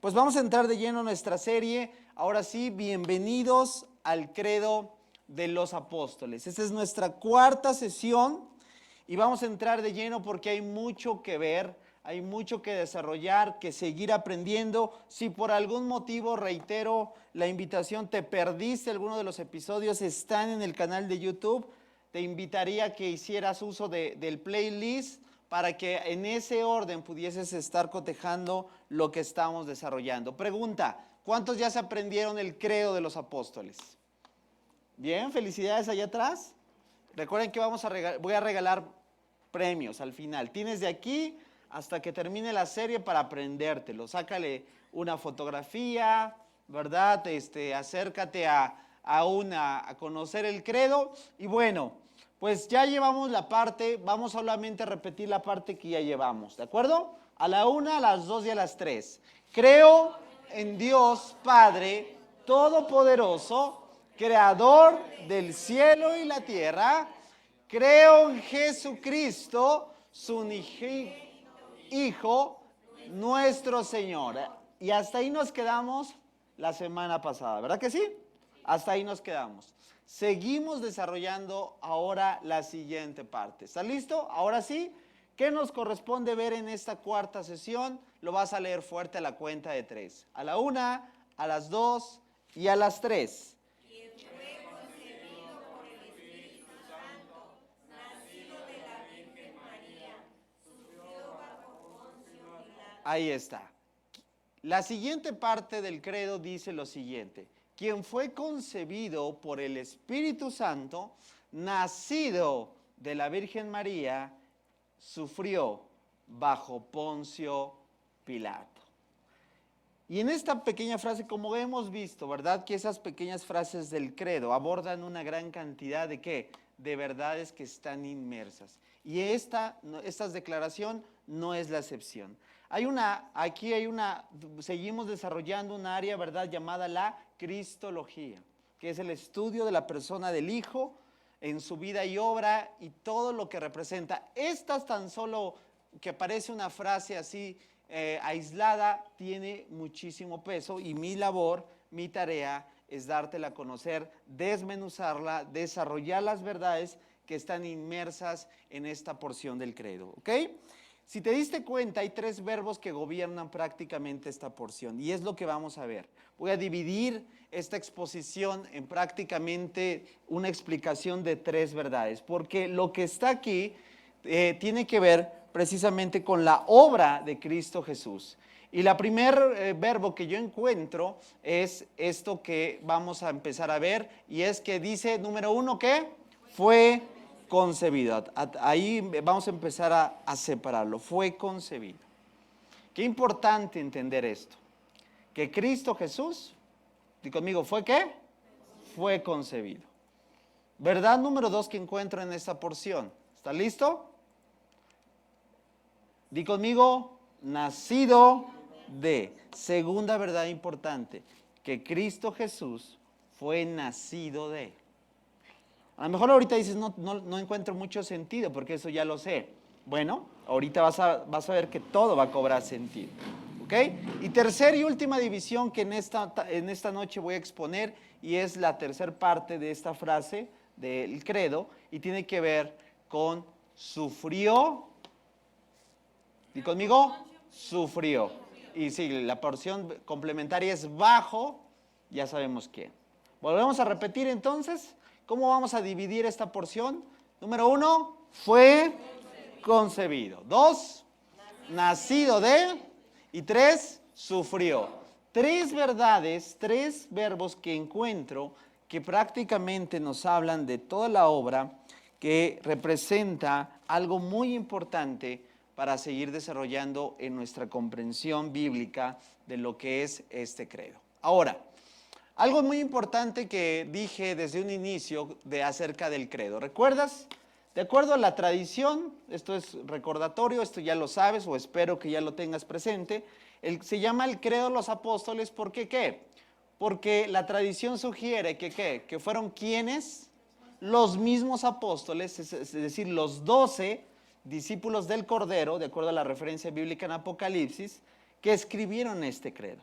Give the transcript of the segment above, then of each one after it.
Pues vamos a entrar de lleno en nuestra serie. Ahora sí, bienvenidos al Credo de los Apóstoles. Esta es nuestra cuarta sesión y vamos a entrar de lleno porque hay mucho que ver, hay mucho que desarrollar, que seguir aprendiendo. Si por algún motivo, reitero la invitación, te perdiste alguno de los episodios, están en el canal de YouTube. Te invitaría a que hicieras uso del playlist para que en ese orden pudieses estar cotejando lo que estamos desarrollando. Pregunta, ¿cuántos ya se aprendieron el credo de los apóstoles? Bien, felicidades allá atrás. Recuerden que voy a regalar premios al final. Tienes de aquí hasta que termine la serie para aprendértelo. Sácale una fotografía, ¿verdad? Acércate a conocer el credo. Y bueno, pues ya llevamos la parte, vamos solamente a repetir la parte que ya llevamos, ¿de acuerdo? A la 1, a las 2 y a las 3. Creo en Dios Padre Todopoderoso, Creador del cielo y la tierra. Creo en Jesucristo, su Hijo, nuestro Señor. Y hasta ahí nos quedamos la semana pasada, ¿verdad que sí? Hasta ahí nos quedamos. Seguimos desarrollando ahora la siguiente parte. ¿Está listo? Ahora sí, ¿qué nos corresponde ver en esta cuarta sesión? Lo vas a leer fuerte a la cuenta de 3. A la 1, a las 2 y a las 3. Quien fue concebido por el Espíritu Santo, nacido de la Virgen María, sufrió bajo Poncio Pilato. Ahí está. La siguiente parte del credo dice lo siguiente: quien fue concebido por el Espíritu Santo, nacido de la Virgen María, sufrió bajo Poncio Pilato. Y en esta pequeña frase, como hemos visto, ¿verdad? Que esas pequeñas frases del credo abordan una gran cantidad de ¿qué? De verdades que están inmersas. Y esta declaración no es la excepción. Seguimos desarrollando un área, ¿verdad?, llamada la Cristología, que es el estudio de la persona del Hijo en su vida y obra y todo lo que representa. Esta tan solo que parece una frase así aislada, tiene muchísimo peso y mi labor, mi tarea es dártela a conocer, desmenuzarla, desarrollar las verdades que están inmersas en esta porción del credo, ¿ok? Si te diste cuenta, hay 3 verbos que gobiernan prácticamente esta porción y es lo que vamos a ver. Voy a dividir esta exposición en prácticamente una explicación de 3 verdades, porque lo que está aquí tiene que ver precisamente con la obra de Cristo Jesús. Y el primer verbo que yo encuentro es esto que vamos a empezar a ver, y es que dice, número 1, ¿qué? Fue concebido. Ahí vamos a empezar a separarlo. Fue concebido. Qué importante entender esto. Que Cristo Jesús, di conmigo, ¿fue qué? Fue concebido. Verdad número 2 que encuentro en esta porción. ¿Está listo? Di conmigo, nacido de. Segunda verdad importante, que Cristo Jesús fue nacido de. A lo mejor ahorita dices, no encuentro mucho sentido, porque eso ya lo sé. Bueno, ahorita vas a ver que todo va a cobrar sentido. ¿Ok? Y tercera y última división que en esta noche voy a exponer, y es la tercera parte de esta frase del credo, y tiene que ver con sufrió. ¿Y conmigo? Sufrió. Y sí, la porción complementaria es bajo, ya sabemos quién. Volvemos a repetir entonces. ¿Cómo vamos a dividir esta porción? Número 1, fue concebido. 2, nacido de. Y 3, sufrió. 3 verdades, 3 verbos que encuentro que prácticamente nos hablan de toda la obra, que representa algo muy importante para seguir desarrollando en nuestra comprensión bíblica de lo que es este credo. Ahora, algo muy importante que dije desde un inicio acerca del credo. ¿Recuerdas? De acuerdo a la tradición, esto es recordatorio, esto ya lo sabes o espero que ya lo tengas presente, se llama el credo de los apóstoles. ¿Por qué qué? Porque la tradición sugiere que ¿qué? Que fueron quienes, los mismos apóstoles, es decir, los 12 discípulos del Cordero, de acuerdo a la referencia bíblica en Apocalipsis, que escribieron este credo.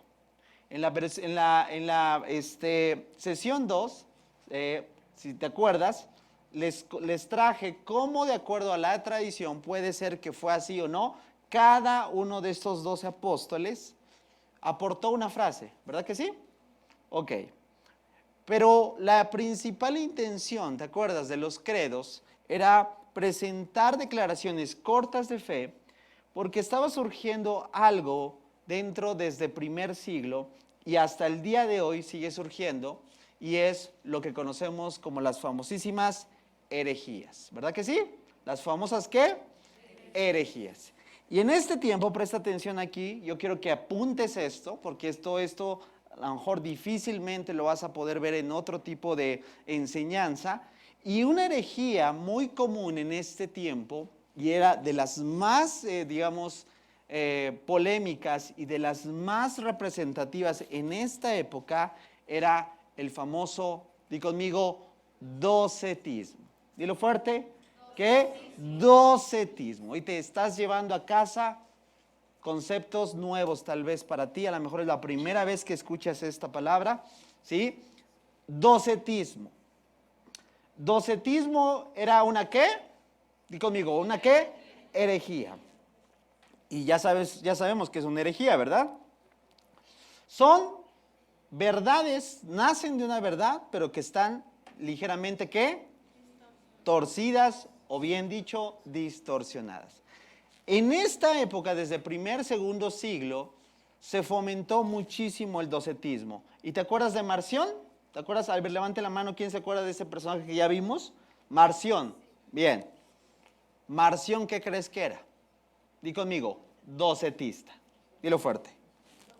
Sesión 2, si te acuerdas, les traje cómo de acuerdo a la tradición, puede ser que fue así o no, cada uno de estos 12 apóstoles aportó una frase, ¿verdad que sí? Ok. Pero la principal intención, ¿te acuerdas? De los credos era presentar declaraciones cortas de fe porque estaba surgiendo algo dentro desde primer siglo y hasta el día de hoy sigue surgiendo y es lo que conocemos como las famosísimas herejías, ¿verdad que sí? Las famosas ¿qué? Herejías. Y en este tiempo, presta atención aquí, yo quiero que apuntes esto, porque esto a lo mejor difícilmente lo vas a poder ver en otro tipo de enseñanza. Y una herejía muy común en este tiempo, y era de las más, polémicas y de las más representativas en esta época, era el famoso, di conmigo, docetismo. Dilo fuerte. ¿Qué? Docetismo. Y te estás llevando a casa conceptos nuevos tal vez para ti. A lo mejor es la primera vez que escuchas esta palabra. ¿Sí? Docetismo. Docetismo era una ¿qué? Di conmigo, ¿una qué? Herejía. Y ya sabemos que es una herejía, ¿verdad? Son verdades, nacen de una verdad, pero que están ligeramente ¿qué? Torcidas o bien dicho, distorsionadas. En esta época, desde primer, segundo siglo, se fomentó muchísimo el docetismo. ¿Y te acuerdas de Marción? ¿Te acuerdas? A ver, levante la mano, ¿quién se acuerda de ese personaje que ya vimos? Marción. Bien. Marción, ¿qué crees que era? Di conmigo, docetista. Dilo fuerte.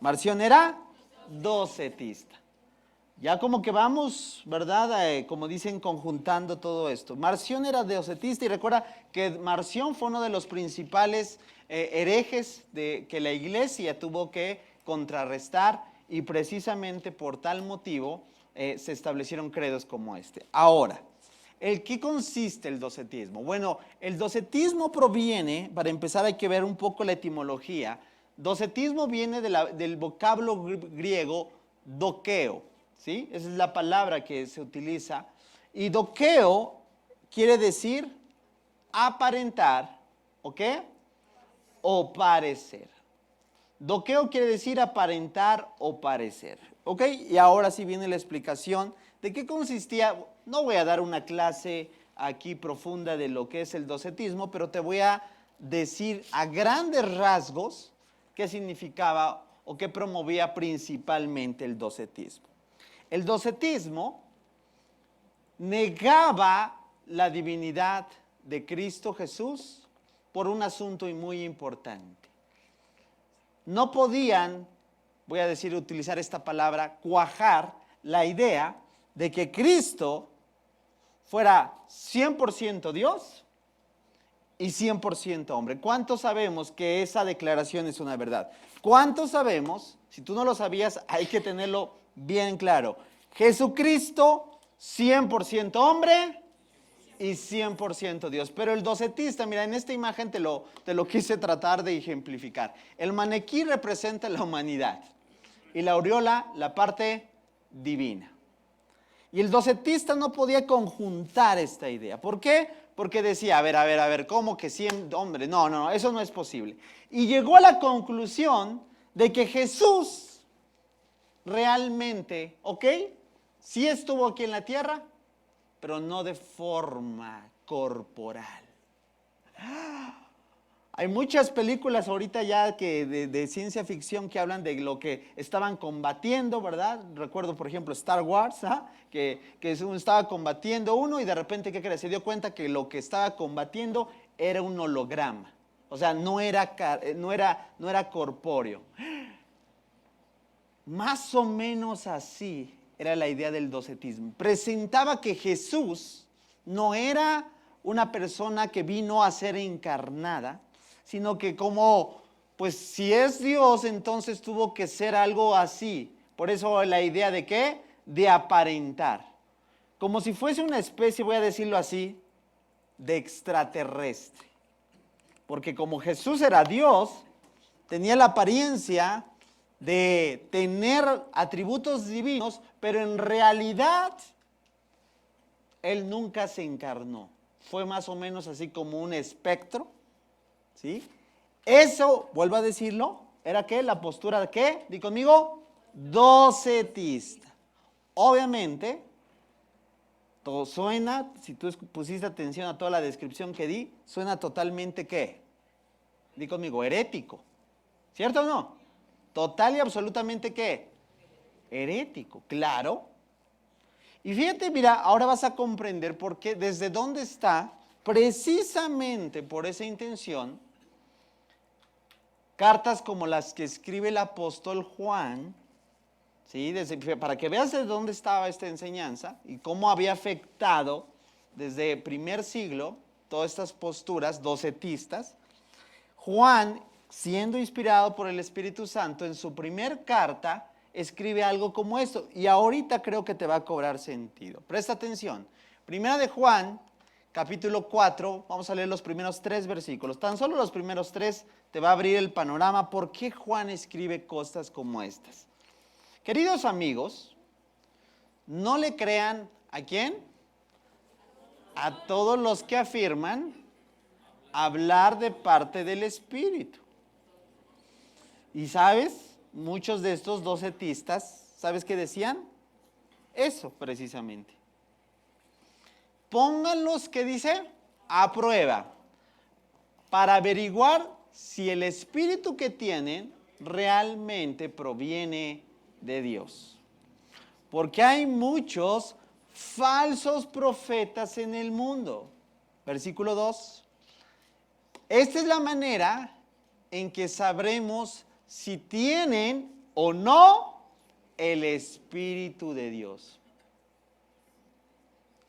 Marción era docetista. Ya como que vamos, ¿verdad? Como dicen, conjuntando todo esto. Marción era docetista y recuerda que Marción fue uno de los principales herejes que la iglesia tuvo que contrarrestar y precisamente por tal motivo se establecieron credos como este. Ahora, ¿en qué consiste el docetismo? Bueno, el docetismo proviene, para empezar hay que ver un poco la etimología. Docetismo viene del vocablo griego dokeo. ¿Sí? Esa es la palabra que se utiliza. Y dokeo quiere decir aparentar, ¿o qué? O parecer. Dokeo quiere decir aparentar o parecer, ¿ok? Y ahora sí viene la explicación de qué consistía. No voy a dar una clase aquí profunda de lo que es el docetismo, pero te voy a decir a grandes rasgos qué significaba o qué promovía principalmente el docetismo. El docetismo negaba la divinidad de Cristo Jesús por un asunto muy importante. No podían, voy a decir, utilizar esta palabra, cuajar la idea de que Cristo fuera 100% Dios y 100% hombre. ¿Cuántos sabemos que esa declaración es una verdad? ¿Cuántos sabemos? Si tú no lo sabías, hay que tenerlo bien claro. Jesucristo, 100% hombre y 100% Dios. Pero el docetista, mira, en esta imagen te lo quise tratar de ejemplificar. El maniquí representa la humanidad y la aureola la parte divina. Y el docetista no podía conjuntar esta idea. ¿Por qué? Porque decía, a ver, ¿cómo que 100 hombre? No, eso no es posible. Y llegó a la conclusión de que Jesús realmente, ¿ok? Sí estuvo aquí en la tierra, pero no de forma corporal. Hay muchas películas ahorita ya que de ciencia ficción que hablan de lo que estaban combatiendo, ¿verdad? Recuerdo, por ejemplo, Star Wars, que estaba combatiendo uno y de repente, ¿qué crees? Se dio cuenta que lo que estaba combatiendo era un holograma. O sea, no era corpóreo. Más o menos así era la idea del docetismo. Presentaba que Jesús no era una persona que vino a ser encarnada, sino que como, pues si es Dios, entonces tuvo que ser algo así. Por eso la idea de ¿qué? De aparentar. Como si fuese una especie, voy a decirlo así, de extraterrestre. Porque como Jesús era Dios, tenía la apariencia de tener atributos divinos, pero en realidad Él nunca se encarnó. Fue más o menos así como un espectro, ¿sí? Eso, vuelvo a decirlo, ¿era qué? La postura de ¿qué? Di conmigo, docetista. Obviamente, todo suena, si tú pusiste atención a toda la descripción que di, suena totalmente ¿qué? Di conmigo, herético. ¿Cierto o no? Total y absolutamente ¿qué? Herético, claro. Y fíjate, mira, ahora vas a comprender por qué, desde dónde está, precisamente por esa intención, cartas como las que escribe el apóstol Juan, ¿sí? Para que veas de dónde estaba esta enseñanza y cómo había afectado desde el primer siglo todas estas posturas docetistas. Juan, siendo inspirado por el Espíritu Santo, en su primer carta escribe algo como esto, y ahorita creo que te va a cobrar sentido. Presta atención. Primera de Juan, capítulo 4, vamos a leer los primeros 3 versículos. Tan solo los primeros 3 te va a abrir el panorama por qué Juan escribe cosas como estas. Queridos amigos, no le crean ¿a quién? A todos los que afirman hablar de parte del Espíritu. Y sabes, muchos de estos docetistas, ¿sabes qué decían? Eso precisamente. Pónganlos, ¿qué dice? A prueba, para averiguar si el espíritu que tienen realmente proviene de Dios. Porque hay muchos falsos profetas en el mundo. Versículo 2. Esta es la manera en que sabremos si tienen o no el Espíritu de Dios.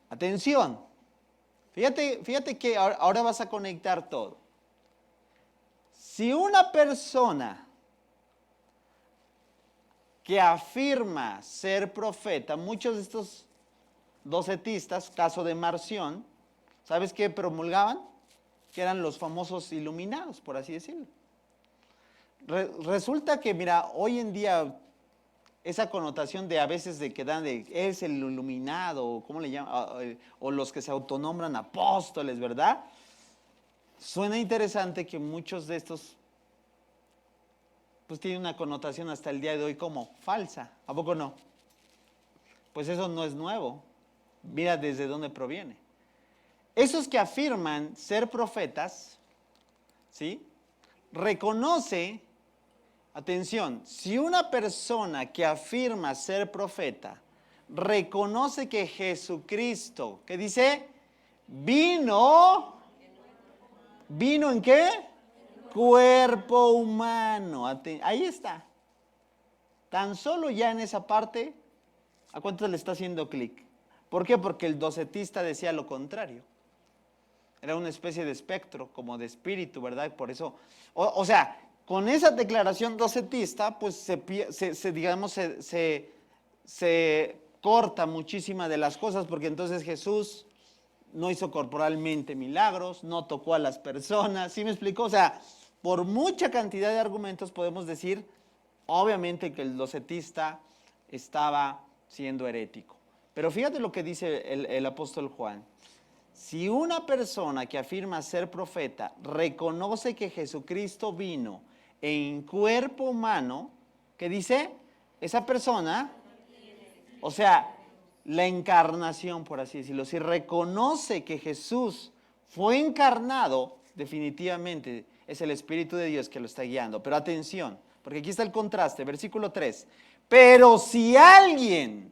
Atención, fíjate que ahora vas a conectar todo. Si una persona que afirma ser profeta, muchos de estos docetistas, caso de Marción, ¿sabes qué promulgaban? Que eran los famosos iluminados, por así decirlo. Resulta que, mira, hoy en día esa connotación de a veces de que dan de es el iluminado, ¿cómo le llaman? O los que se autonombran apóstoles, ¿verdad? Suena interesante que muchos de estos pues tienen una connotación hasta el día de hoy como falsa, ¿a poco no? Pues eso no es nuevo, mira desde dónde proviene. Esos que afirman ser profetas, ¿sí? Reconoce, atención, si una persona que afirma ser profeta reconoce que Jesucristo, ¿qué dice? ¿Vino en qué? Cuerpo humano. Ahí está. Tan solo ya en esa parte, ¿a cuánto le está haciendo clic? ¿Por qué? Porque el docetista decía lo contrario. Era una especie de espectro, como de espíritu, ¿verdad? Por eso, o sea, con esa declaración docetista, pues se corta muchísimas de las cosas, porque entonces Jesús no hizo corporalmente milagros, no tocó a las personas, ¿sí me explicó? O sea, por mucha cantidad de argumentos podemos decir, obviamente, que el docetista estaba siendo herético. Pero fíjate lo que dice el apóstol Juan. Si una persona que afirma ser profeta reconoce que Jesucristo vino en cuerpo humano, ¿qué dice? Esa persona, o sea, la encarnación, por así decirlo, si reconoce que Jesús fue encarnado, definitivamente es el Espíritu de Dios que lo está guiando. Pero atención, porque aquí está el contraste, versículo 3. Pero si alguien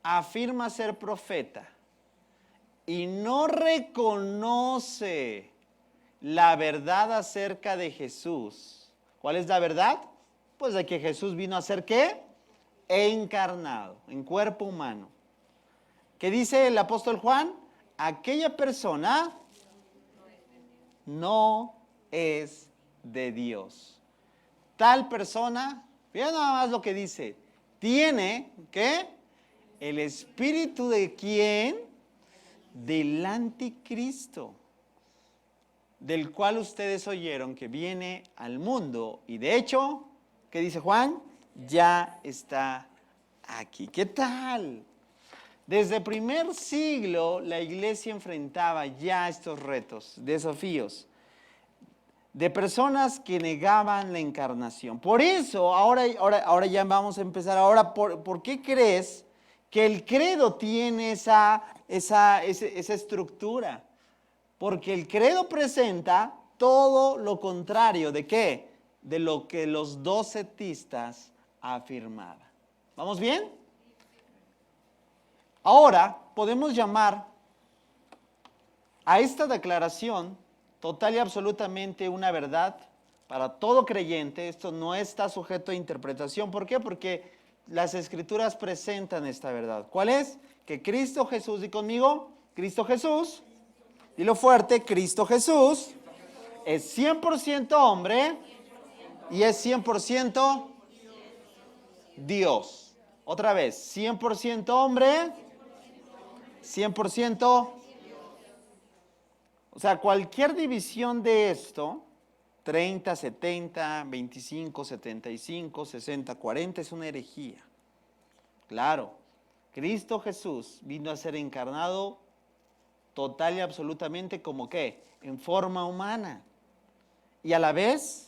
afirma ser profeta y no reconoce la verdad acerca de Jesús, ¿cuál es la verdad? Pues de que Jesús vino a ser ¿qué? Encarnado, en cuerpo humano. ¿Qué dice el apóstol Juan? Aquella persona no es de Dios. Tal persona, mira nada más lo que dice, tiene, ¿qué? El espíritu de ¿quién? Del anticristo, del cual ustedes oyeron que viene al mundo y de hecho ¿Qué dice Juan? Ya está aquí. ¿Qué tal? Desde el primer siglo la iglesia enfrentaba ya estos retos, desafíos, de personas que negaban la encarnación. Por eso, ahora ya vamos a empezar. Ahora, ¿por qué crees que el credo tiene esa estructura? Porque el credo presenta todo lo contrario. ¿De qué? De lo que los docetistas afirmaban. ¿Vamos bien? Ahora podemos llamar a esta declaración total y absolutamente una verdad para todo creyente. Esto no está sujeto a interpretación. ¿Por qué? Porque las Escrituras presentan esta verdad. ¿Cuál es? Que Cristo Jesús, di conmigo, Cristo Jesús, dilo fuerte, Cristo Jesús es 100% hombre y es 100% Dios. Otra vez, 100% hombre, 100%. O sea, cualquier división de esto, 30, 70, 25, 75, 60, 40, es una herejía. Claro, Cristo Jesús vino a ser encarnado total y absolutamente como ¿qué? En forma humana. Y a la vez,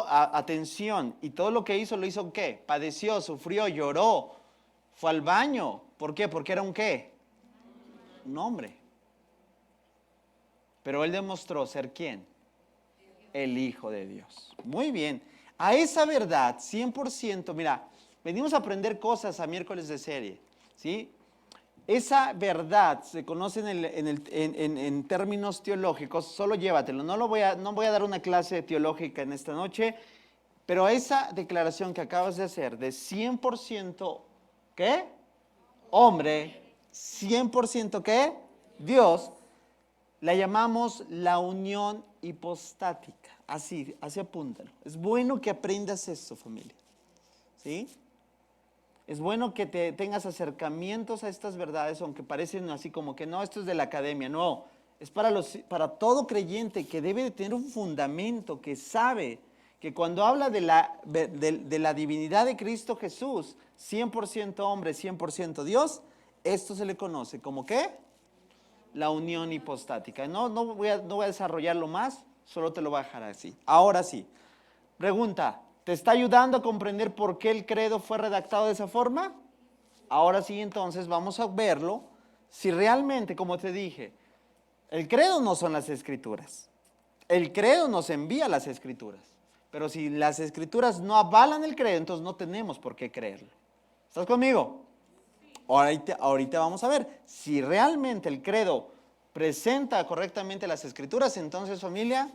atención, y todo lo que hizo, lo hizo ¿qué? Padeció, sufrió, lloró, fue al baño. ¿Por qué? Porque era un ¿qué? Un hombre. Pero él demostró ser ¿quién? El Hijo de Dios. Muy bien. A esa verdad, 100%, mira, venimos a aprender cosas a miércoles de serie, ¿sí? Esa verdad se conoce en términos teológicos, solo llévatelo. No voy a dar una clase teológica en esta noche, pero esa declaración que acabas de hacer de 100%, ¿qué? Hombre, 100% ¿qué? Dios, la llamamos la unión hipostática. Así apúntalo. Es bueno que aprendas esto, familia. ¿Sí? Es bueno que tengas acercamientos a estas verdades, aunque parecen así como que no, esto es de la academia. No, es para todo creyente que debe de tener un fundamento, que sabe que cuando habla de la divinidad de Cristo Jesús, 100% hombre, 100% Dios, esto se le conoce como ¿qué? La unión hipostática. No voy a desarrollarlo más, solo te lo voy a dejar así. Ahora sí, pregunta, ¿te está ayudando a comprender por qué el credo fue redactado de esa forma? Ahora sí, entonces vamos a verlo. Si realmente, como te dije, el credo no son las Escrituras. El credo nos envía las Escrituras. Pero si las Escrituras no avalan el credo, entonces no tenemos por qué creerlo. ¿Estás conmigo? Ahorita vamos a ver. Si realmente el credo presenta correctamente las Escrituras, entonces, familia,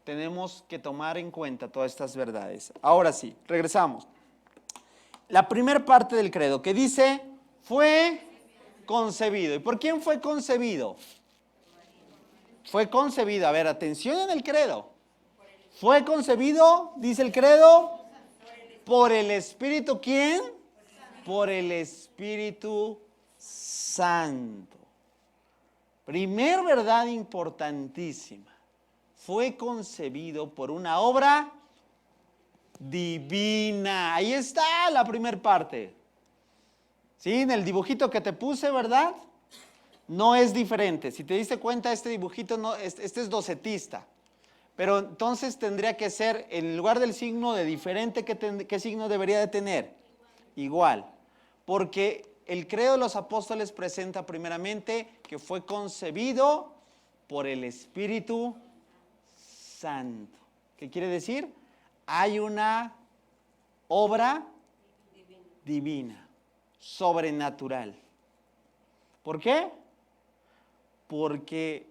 tenemos que tomar en cuenta todas estas verdades. Ahora sí, regresamos. La primera parte del credo que dice, fue concebido. ¿Y por quién fue concebido? Fue concebido. A ver, atención en el credo. Fue concebido, dice el credo, por el Espíritu. ¿Quién? Por el Espíritu Santo. Primer verdad importantísima. Fue concebido por una obra divina. Ahí está la primera parte. ¿Sí? En el dibujito que te puse, ¿verdad? No es diferente. Si te diste cuenta, este dibujito no, este es docetista. Pero entonces tendría que ser, en lugar del signo de diferente, ¿qué signo debería de tener? Igual. Porque el credo de los apóstoles presenta primeramente que fue concebido por el Espíritu Santo. ¿Qué quiere decir? Hay una obra divina, sobrenatural. ¿Por qué? Porque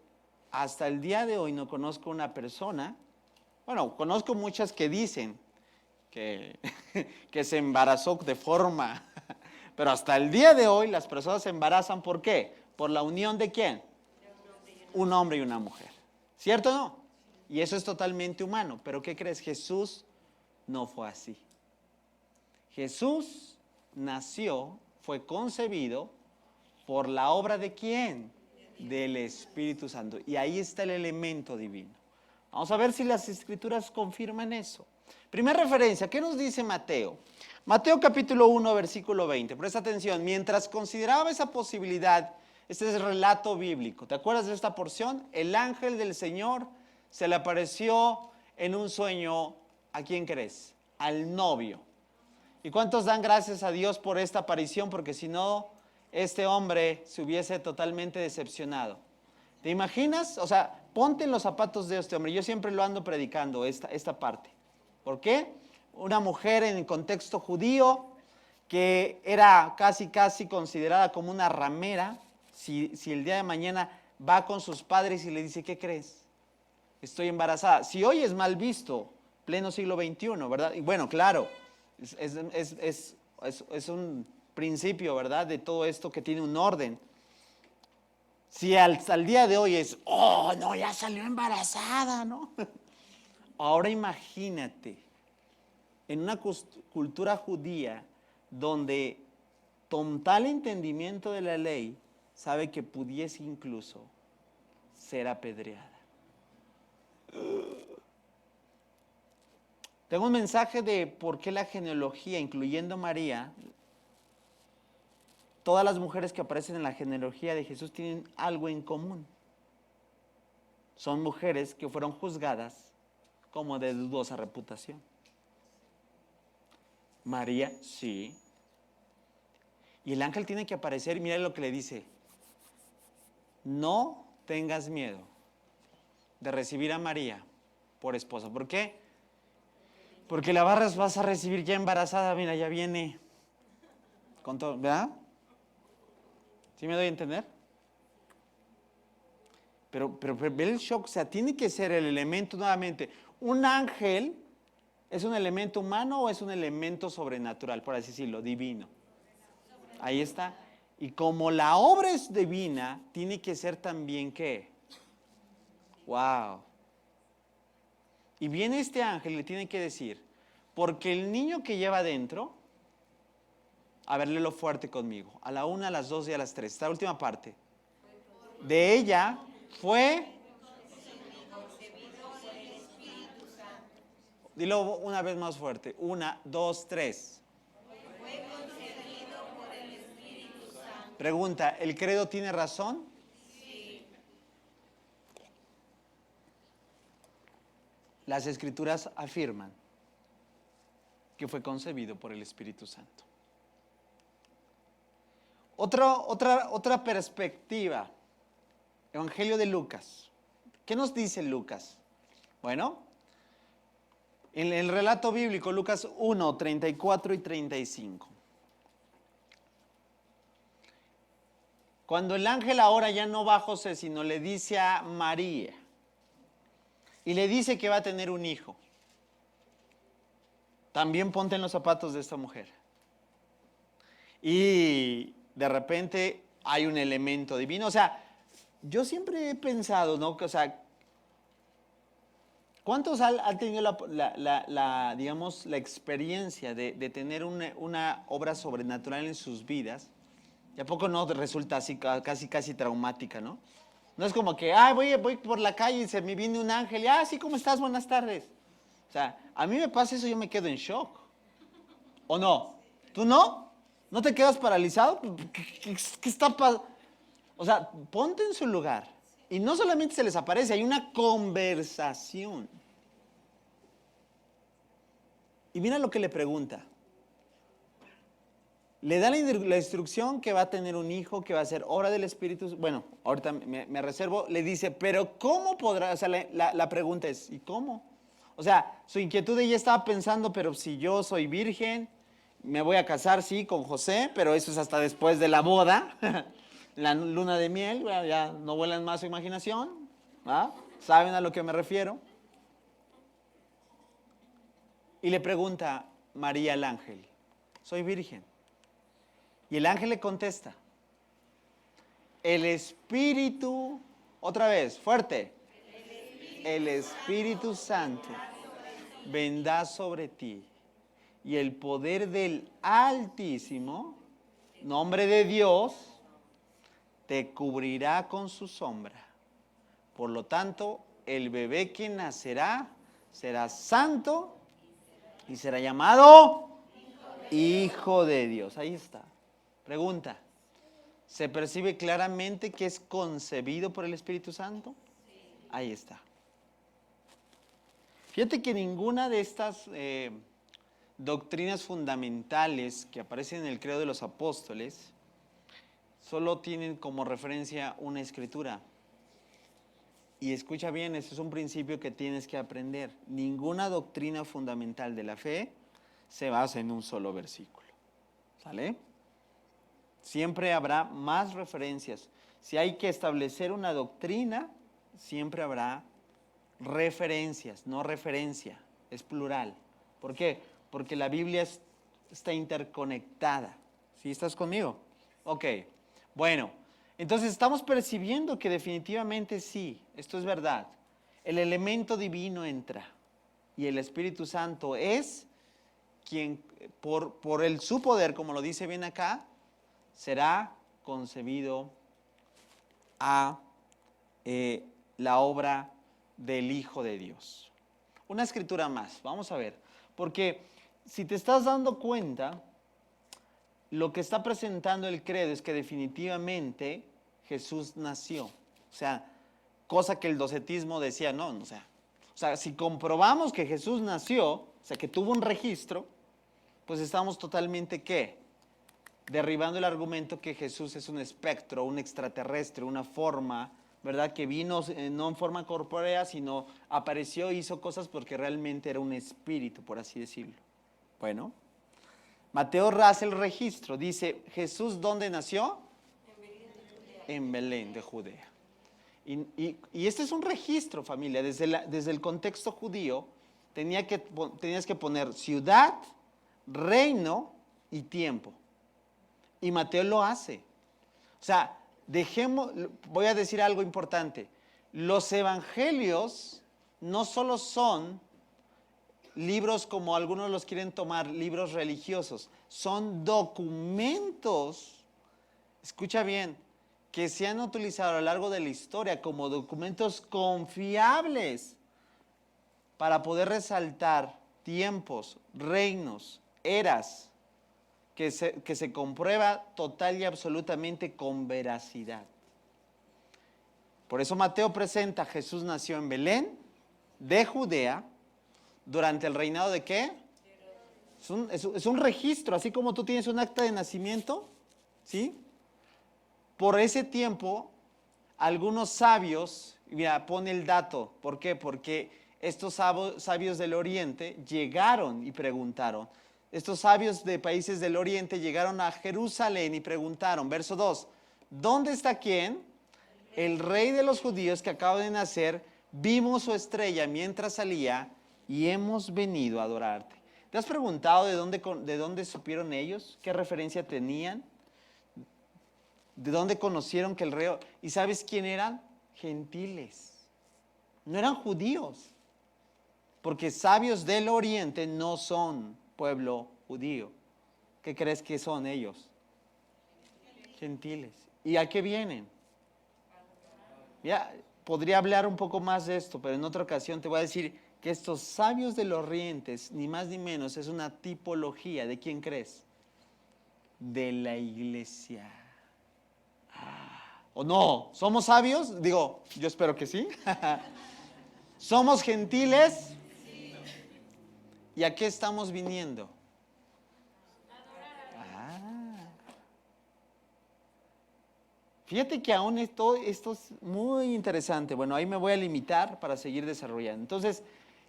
hasta el día de hoy no conozco una persona, bueno, conozco muchas que dicen que se embarazó de forma, pero hasta el día de hoy las personas se embarazan, ¿por qué? Por la unión de ¿quién? Un hombre y una mujer. ¿Cierto o no? Y eso es totalmente humano. Pero ¿qué crees? Jesús no fue así. Jesús nació, fue concebido por la obra de ¿quién? Del Espíritu Santo. Y ahí está el elemento divino. Vamos a ver si las Escrituras confirman eso. Primera referencia, ¿qué nos dice Mateo? Mateo capítulo 1, versículo 20. Presta atención, mientras consideraba esa posibilidad, este es el relato bíblico. ¿Te acuerdas de esta porción? El ángel del Señor se le apareció en un sueño, ¿a quién crees? Al novio. ¿Y cuántos dan gracias a Dios por esta aparición? Porque si no, este hombre se hubiese totalmente decepcionado. ¿Te imaginas? O sea, ponte en los zapatos de este hombre. Yo siempre lo ando predicando, esta parte. ¿Por qué? Una mujer en el contexto judío que era casi considerada como una ramera. Si el día de mañana va con sus padres y le dice, ¿qué crees? Estoy embarazada. Si hoy es mal visto, pleno siglo XXI, ¿verdad? Y bueno, claro, es un principio, ¿verdad? De todo esto que tiene un orden. Si al día de hoy es, oh, no, ya salió embarazada, ¿no? Ahora imagínate, en una cultura judía donde con tal entendimiento de la ley, sabe que pudiese incluso ser apedreada. Tengo un mensaje de por qué la genealogía, incluyendo María, todas las mujeres que aparecen en la genealogía de Jesús tienen algo en común. Son mujeres que fueron juzgadas como de dudosa reputación. María, sí. Y el ángel tiene que aparecer y mira lo que le dice. No tengas miedo de recibir a María por esposa. ¿Por qué? Porque la vas a recibir ya embarazada, mira, ya viene con todo, ¿verdad? ¿Sí me doy a entender? Pero ve el shock, o sea, tiene que ser el elemento nuevamente. ¿Un ángel es un elemento humano o es un elemento sobrenatural, por así decirlo, divino? Ahí está. Y como la obra es divina, tiene que ser también, ¿qué? ¡Wow! Y viene este ángel y le tiene que decir, porque el niño que lleva adentro, a ver, léelo fuerte conmigo, a la 1, a las 2 y a las 3, esta última parte, de ella fue, dilo una vez más fuerte, 1, 2, 3. Pregunta, ¿el credo tiene razón? Sí. Las escrituras afirman que fue concebido por el Espíritu Santo. Otra perspectiva. Evangelio de Lucas. ¿Qué nos dice Lucas? Bueno, en el relato bíblico, Lucas 1, 34 y 35. Cuando el ángel ahora ya no va a José, sino le dice a María, y le dice que va a tener un hijo. También ponte en los zapatos de esta mujer. Y de repente hay un elemento divino. O sea, yo siempre he pensado, ¿no? O sea, ¿cuántos han tenido digamos, la experiencia de tener una obra sobrenatural en sus vidas? ¿Y a poco no resulta así casi traumática, no? No es como que, voy por la calle y se me viene un ángel y, sí, ¿cómo estás? Buenas tardes. O sea, a mí me pasa eso y yo me quedo en shock. ¿O no? ¿Tú no? ¿No te quedas paralizado? ¿Qué está pasando? O sea, ponte en su lugar. Y no solamente se les aparece, hay una conversación. Y mira lo que le pregunta. Le da la instrucción que va a tener un hijo, que va a ser obra del Espíritu. Bueno, ahorita me reservo. Le dice, pero ¿cómo podrá? O sea, la pregunta es, ¿y cómo? O sea, su inquietud, ella estaba pensando, pero si yo soy virgen, me voy a casar, sí, con José, pero eso es hasta después de la boda, la luna de miel, ya no vuelan más su imaginación, ¿ah? ¿Saben a lo que me refiero? Y le pregunta María al ángel, soy virgen. Y el ángel le contesta, el Espíritu, otra vez, fuerte, el Espíritu Santo vendrá sobre ti y el poder del Altísimo, nombre de Dios, te cubrirá con su sombra. Por lo tanto, el bebé que nacerá será santo Y será llamado Hijo de Dios. Ahí está. Pregunta. ¿Se percibe claramente que es concebido por el Espíritu Santo? Ahí está. Fíjate que ninguna de estas doctrinas fundamentales que aparecen en el credo de los apóstoles solo tienen como referencia una escritura. Y escucha bien, ese es un principio que tienes que aprender. Ninguna doctrina fundamental de la fe se basa en un solo versículo. ¿Sale? Siempre habrá más referencias. Si hay que establecer una doctrina, siempre habrá referencias, no referencia, es plural. ¿Por qué? Porque la Biblia está interconectada. ¿Sí estás conmigo? Ok, bueno, entonces estamos percibiendo que definitivamente sí, esto es verdad. El elemento divino entra y el Espíritu Santo es quien, por su poder, como lo dice bien acá, será concebido a la obra del Hijo de Dios. Una escritura más, vamos a ver, porque si te estás dando cuenta, lo que está presentando el credo es que definitivamente Jesús nació. O sea, cosa que el docetismo decía, no, o sea, si comprobamos que Jesús nació, o sea, que tuvo un registro, pues estamos totalmente, ¿qué? Derribando el argumento que Jesús es un espectro, un extraterrestre, una forma, ¿verdad? Que vino no en forma corpórea, sino apareció e hizo cosas porque realmente era un espíritu, por así decirlo. Bueno, Mateo hace el registro, dice, ¿Jesús dónde nació? En Belén de Judea. Y este es un registro, familia, desde el contexto judío, tenías que poner ciudad, reino y tiempo. Y Mateo lo hace. O sea, voy a decir algo importante. Los evangelios no solo son libros como algunos los quieren tomar, libros religiosos. Son documentos, escucha bien, que se han utilizado a lo largo de la historia como documentos confiables para poder resaltar tiempos, reinos, eras, que se comprueba total y absolutamente con veracidad. Por eso Mateo presenta: Jesús nació en Belén, de Judea, durante el reinado ¿de qué? Es un registro, así como tú tienes un acta de nacimiento, ¿sí? Por ese tiempo, algunos sabios, mira, pone el dato, ¿por qué? Porque estos sabios del oriente llegaron y preguntaron. Estos sabios de países del oriente llegaron a Jerusalén y preguntaron, verso 2, ¿dónde está quién? El rey de los judíos que acaba de nacer, vimos su estrella mientras salía y hemos venido a adorarte. ¿Te has preguntado de dónde supieron ellos? ¿Qué referencia tenían? ¿De dónde conocieron que el rey? ¿Y sabes quién eran? Gentiles. No eran judíos. Porque sabios del oriente no son pueblo judío. ¿Qué crees que son ellos? Gentiles. ¿Y a qué vienen? Ya, podría hablar un poco más de esto, pero en otra ocasión te voy a decir que estos sabios del oriente, ni más ni menos, es una tipología. ¿De quién crees? De la iglesia. ¿O no? ¿Somos sabios? Digo, yo espero que sí. ¿Somos gentiles? ¿Y a qué estamos viniendo? Fíjate que aún esto es muy interesante. Bueno, ahí me voy a limitar para seguir desarrollando. Entonces,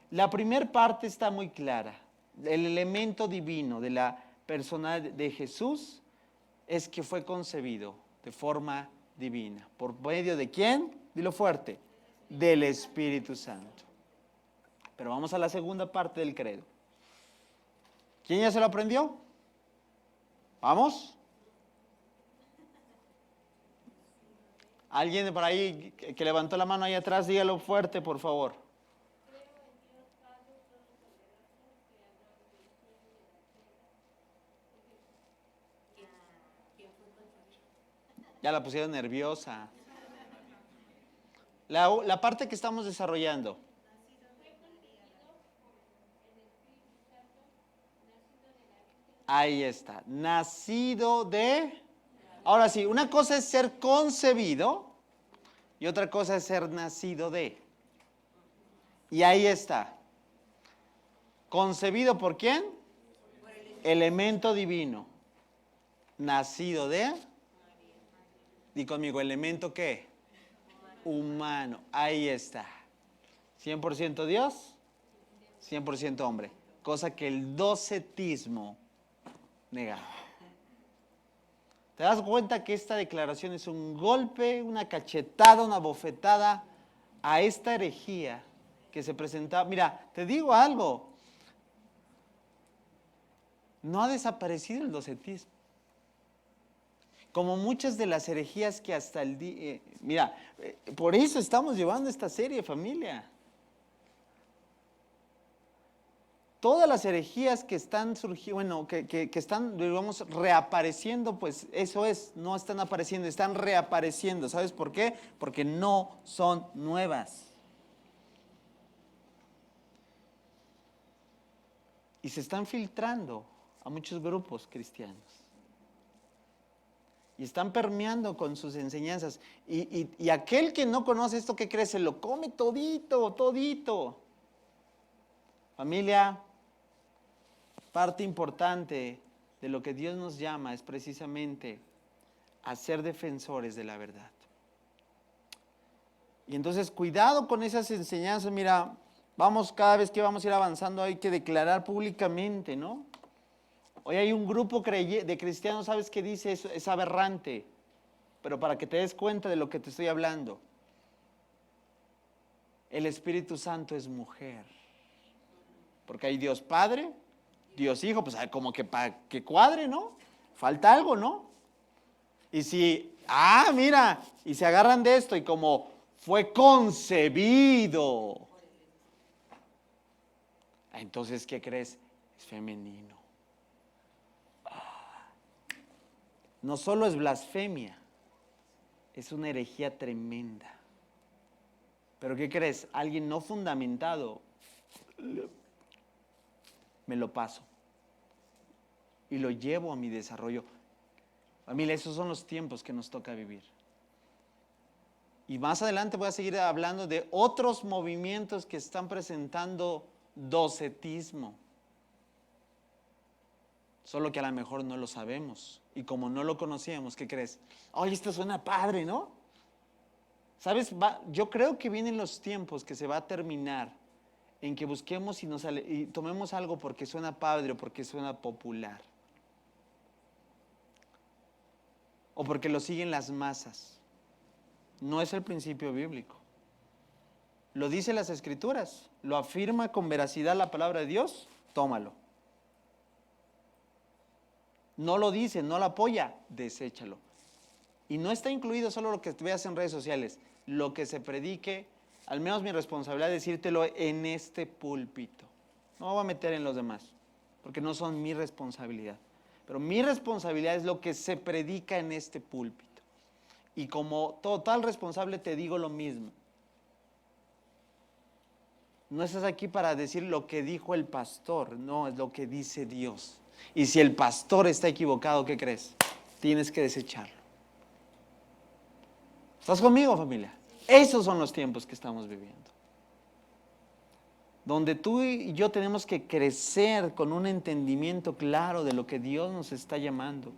la primera parte está muy clara. El elemento divino de la persona de Jesús es que fue concebido de forma divina. ¿Por medio de quién? Dilo fuerte. Del Espíritu Santo. Pero vamos a la segunda parte del credo. ¿Quién ya se lo aprendió? ¿Vamos? Alguien por ahí que levantó la mano ahí atrás, dígalo fuerte, por favor. Ya la pusieron nerviosa. La parte que estamos desarrollando. Ahí está, nacido de. Ahora sí, una cosa es ser concebido y otra cosa es ser nacido de. Y ahí está. ¿Concebido por quién? Elemento divino. Nacido de. Di conmigo, ¿elemento qué? Humano. Ahí está. 100% Dios, 100% hombre. Cosa que el docetismo negaba. ¿Te das cuenta que esta declaración es un golpe, una cachetada, una bofetada a esta herejía que se presentaba? Mira, te digo algo. No ha desaparecido el docetismo. Como muchas de las herejías que hasta el día. Mira, por eso estamos llevando esta serie, familia. Todas las herejías que están surgiendo, bueno, que están, digamos, reapareciendo, pues eso es, no están apareciendo, están reapareciendo. ¿Sabes por qué? Porque no son nuevas. Y se están filtrando a muchos grupos cristianos. Y están permeando con sus enseñanzas. Y aquel que no conoce esto, ¿qué cree? Se lo come todito, todito. Familia, parte importante de lo que Dios nos llama es precisamente a ser defensores de la verdad. Y entonces, cuidado con esas enseñanzas. Mira, cada vez que vamos a ir avanzando hay que declarar públicamente, ¿no? Hoy hay un grupo de cristianos, ¿sabes qué dice? Es aberrante, pero para que te des cuenta de lo que te estoy hablando. El Espíritu Santo es mujer, porque hay Dios Padre, Dios Hijo, pues como que para que cuadre, ¿no? Falta algo, ¿no? Y si, mira, y se agarran de esto y como fue concebido, entonces, ¿qué crees? Es femenino. No solo es blasfemia, es una herejía tremenda. Pero ¿qué crees? Alguien no fundamentado, me lo paso y lo llevo a mi desarrollo. Familia, esos son los tiempos que nos toca vivir. Y más adelante voy a seguir hablando de otros movimientos que están presentando docetismo. Solo que a lo mejor no lo sabemos. Y como no lo conocíamos, ¿qué crees? Oye, esto suena padre, ¿no? ¿Sabes? Yo creo que vienen los tiempos que se va a terminar en que busquemos y tomemos algo porque suena padre o porque suena popular. O porque lo siguen las masas. No es el principio bíblico. Lo dice las Escrituras. Lo afirma con veracidad la palabra de Dios. Tómalo. No lo dice, no lo apoya, deséchalo. Y no está incluido solo lo que veas en redes sociales, lo que se predique, al menos mi responsabilidad es decírtelo en este púlpito. No me voy a meter en los demás, porque no son mi responsabilidad. Pero mi responsabilidad es lo que se predica en este púlpito. Y como total responsable te digo lo mismo. No estás aquí para decir lo que dijo el pastor, no, es lo que dice Dios. Y si el pastor está equivocado, ¿qué crees? Tienes que desecharlo. ¿Estás conmigo, familia? Esos son los tiempos que estamos viviendo. Donde tú y yo tenemos que crecer con un entendimiento claro de lo que Dios nos está llamando.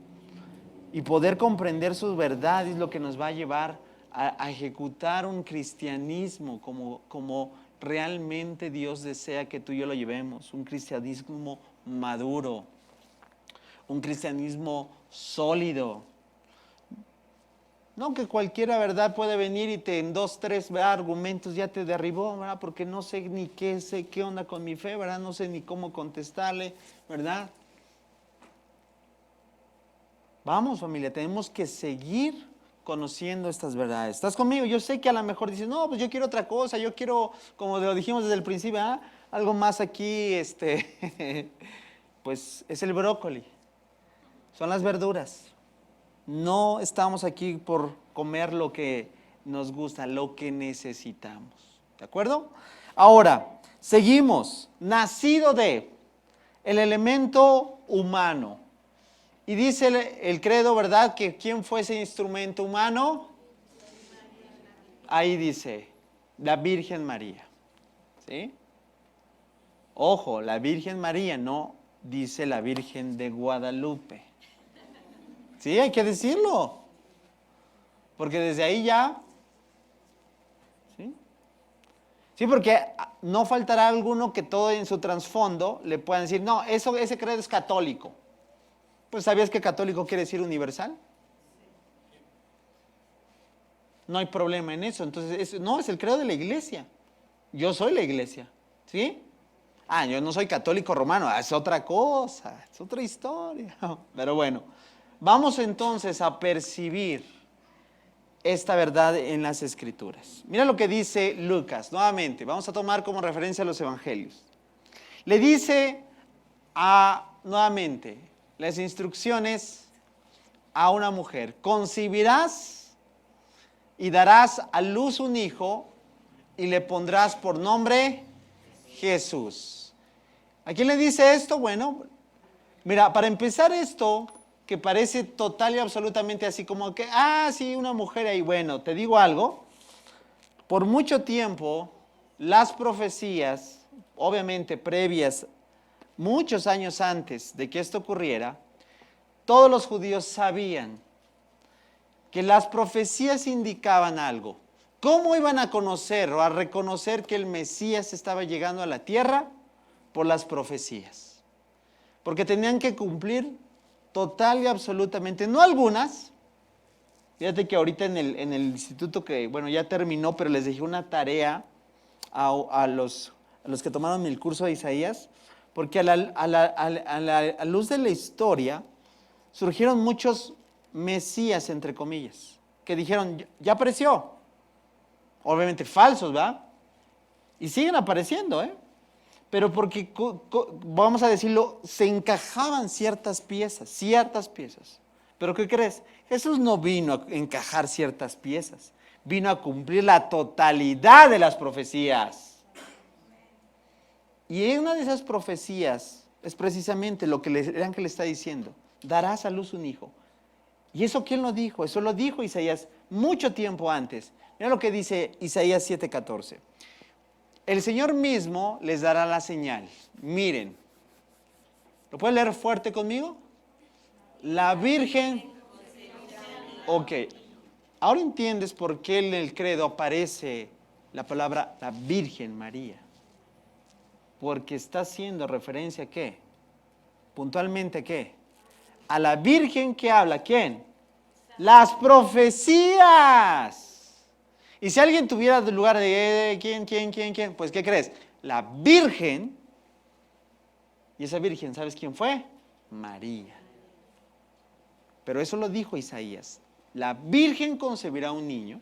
Y poder comprender sus verdades es lo que nos va a llevar a ejecutar un cristianismo como realmente Dios desea que tú y yo lo llevemos. Un cristianismo maduro. Un cristianismo sólido. No que cualquiera verdad puede venir y en 2, 3 argumentos ya te derribó, ¿verdad? Porque no sé ni qué onda con mi fe, ¿verdad? No sé ni cómo contestarle, ¿verdad? Vamos, familia, tenemos que seguir conociendo estas verdades. ¿Estás conmigo? Yo sé que a lo mejor dices, no, pues yo quiero otra cosa, yo quiero, como lo dijimos desde el principio, algo más aquí, pues es el brócoli. Son las verduras. No estamos aquí por comer lo que nos gusta, lo que necesitamos. ¿De acuerdo? Ahora, seguimos. Nacido de el elemento humano. Y dice el credo, ¿verdad? Que ¿quién fue ese instrumento humano? Ahí dice, la Virgen María. ¿Sí? Ojo, la Virgen María, no dice la Virgen de Guadalupe. Sí, hay que decirlo. Porque desde ahí ya... ¿Sí? Sí, porque no faltará alguno que todo en su trasfondo le puedan decir, no, ese credo es católico. Pues ¿sabías que católico quiere decir universal? No hay problema en eso. Entonces, no, es el credo de la iglesia. Yo soy la iglesia. ¿Sí? Yo no soy católico romano, es otra cosa, es otra historia. Pero bueno, vamos entonces a percibir esta verdad en las Escrituras. Mira lo que dice Lucas, nuevamente, vamos a tomar como referencia los evangelios. Le dice nuevamente las instrucciones a una mujer: concebirás y darás a luz un hijo y le pondrás por nombre Jesús. ¿A quién le dice esto? Bueno, mira, para empezar esto, que parece total y absolutamente así como que, sí, una mujer ahí. Bueno, te digo algo, por mucho tiempo las profecías, obviamente previas, muchos años antes de que esto ocurriera, todos los judíos sabían que las profecías indicaban algo. ¿Cómo iban a conocer o a reconocer que el Mesías estaba llegando a la tierra? Por las profecías. Porque tenían que cumplir total y absolutamente, no algunas. Fíjate que ahorita en el instituto que, bueno, ya terminó, pero les dejé una tarea a los que tomaron el curso de Isaías, porque a la luz de la historia surgieron muchos mesías, entre comillas, que dijeron, ya apareció. Obviamente falsos, ¿verdad? Y siguen apareciendo, pero porque, vamos a decirlo, se encajaban ciertas piezas. Pero ¿qué crees? Jesús no vino a encajar ciertas piezas, vino a cumplir la totalidad de las profecías. Y en una de esas profecías es precisamente lo que el ángel está diciendo: darás a luz un hijo. ¿Y eso quién lo dijo? Eso lo dijo Isaías mucho tiempo antes. Mira lo que dice Isaías 7:14. El Señor mismo les dará la señal. Miren, ¿lo pueden leer fuerte conmigo? La Virgen. Ok, ahora entiendes por qué en el credo aparece la palabra la Virgen María. Porque está haciendo referencia a ¿qué? Puntualmente ¿qué? A la Virgen que habla, ¿quién? Las profecías. Y si alguien tuviera el lugar de ¿quién? Pues ¿qué crees? La Virgen. Y esa Virgen, ¿sabes quién fue? María. Pero eso lo dijo Isaías. La Virgen concebirá un niño,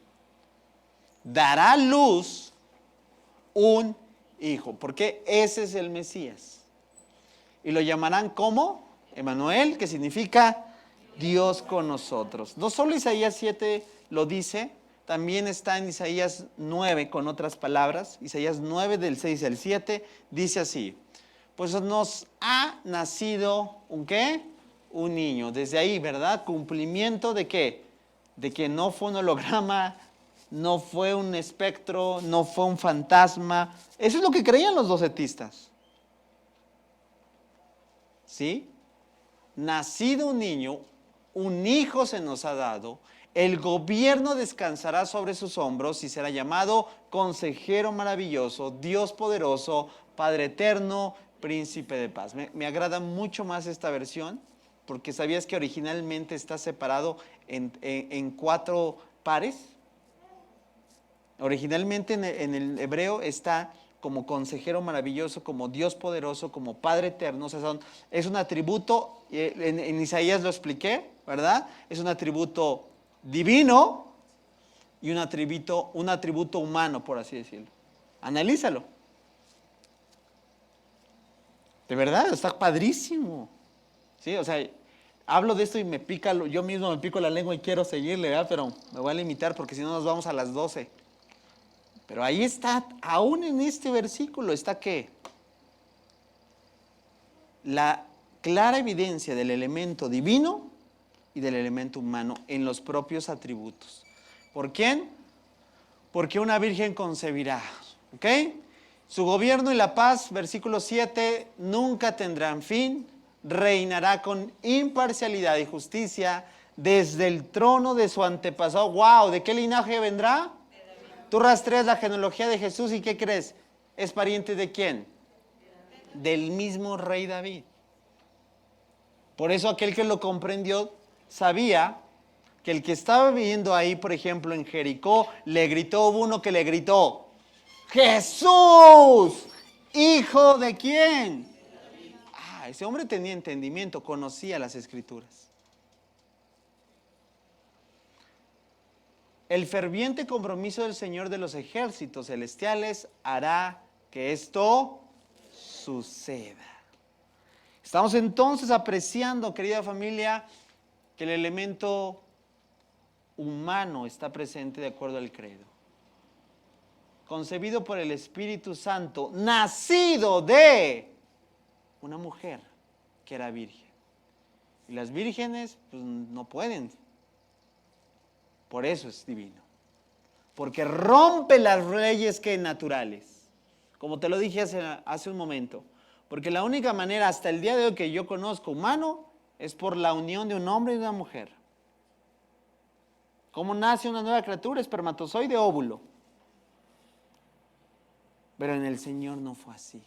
dará a luz un hijo, porque ese es el Mesías. Y lo llamarán como Emmanuel, que significa Dios con nosotros. No solo Isaías 7 lo dice, también está en Isaías 9 con otras palabras. Isaías 9 del 6 al 7 dice así: pues nos ha nacido ¿un qué? Un niño. Desde ahí, ¿verdad? Cumplimiento de ¿qué? De que no fue un holograma, no fue un espectro, no fue un fantasma. Eso es lo que creían los docetistas. ¿Sí? Nacido un niño, un hijo se nos ha dado, el gobierno descansará sobre sus hombros y será llamado Consejero Maravilloso, Dios Poderoso, Padre Eterno, Príncipe de Paz. Me agrada mucho más esta versión, porque ¿sabías que originalmente está separado en 4 pares? Originalmente en el hebreo está como Consejero Maravilloso, como Dios Poderoso, como Padre Eterno. O sea, es un atributo, en Isaías lo expliqué, ¿verdad? Es un atributo divino y un atributo humano, por así decirlo. Analízalo. De verdad, está padrísimo. Sí, o sea, hablo de esto y yo mismo me pico la lengua y quiero seguirle, ¿verdad? Pero me voy a limitar porque si no nos vamos a las 12. Pero ahí está, aún en este versículo está ¿qué? clara evidencia del elemento divino y del elemento humano en los propios atributos. ¿Por quién? Porque una virgen concebirá. ¿Ok? Su gobierno y la paz, versículo 7, nunca tendrán fin. Reinará con imparcialidad y justicia desde el trono de su antepasado. ¡Wow! ¿De qué linaje vendrá? Tú rastreas la genealogía de Jesús y ¿qué crees? ¿Es pariente de quién? Del mismo rey David. Por eso aquel que lo comprendió sabía que el que estaba viviendo ahí, por ejemplo, en Jericó, le gritó, hubo uno que le gritó, ¡Jesús! ¿Hijo de quién? Ese hombre tenía entendimiento, conocía las Escrituras. El ferviente compromiso del Señor de los ejércitos celestiales hará que esto suceda. Estamos entonces apreciando, querida familia, que el elemento humano está presente de acuerdo al credo. Concebido por el Espíritu Santo, nacido de una mujer que era virgen. Y las vírgenes pues, no pueden. Por eso es divino. Porque rompe las leyes que naturales. Como te lo dije hace un momento. Porque la única manera hasta el día de hoy que yo conozco humano es por la unión de un hombre y de una mujer. ¿Cómo nace una nueva criatura? Espermatozoide, óvulo. Pero en el Señor no fue así.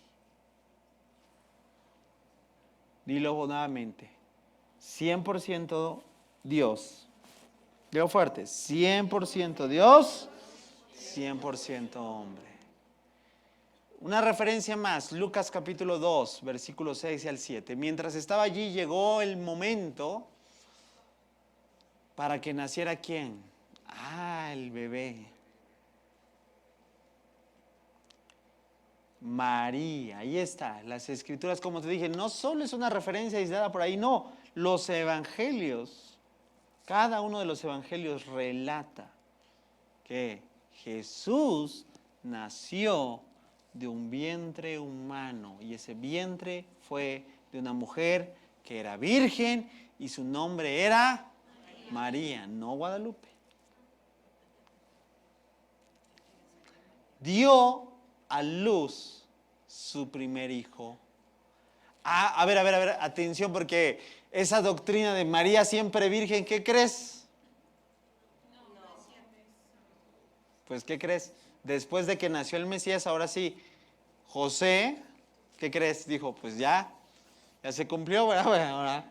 Dilo nuevamente. 100% Dios. Digo fuerte. 100% Dios, 100% hombre. Una referencia más, Lucas capítulo 2, versículos 6 al 7. Mientras estaba allí llegó el momento para que naciera ¿quién? El bebé. María, ahí está, las Escrituras, como te dije, no solo es una referencia aislada por ahí, no, los evangelios, cada uno de los evangelios relata que Jesús nació de un vientre humano y ese vientre fue de una mujer que era virgen y su nombre era María, no Guadalupe. Dio a luz su primer hijo. A ver, atención, porque esa doctrina de María siempre virgen, ¿qué crees? Pues, ¿qué crees? Después de que nació el Mesías, ahora sí, José, ¿qué crees? Dijo, pues ya se cumplió, ¿verdad? Bueno,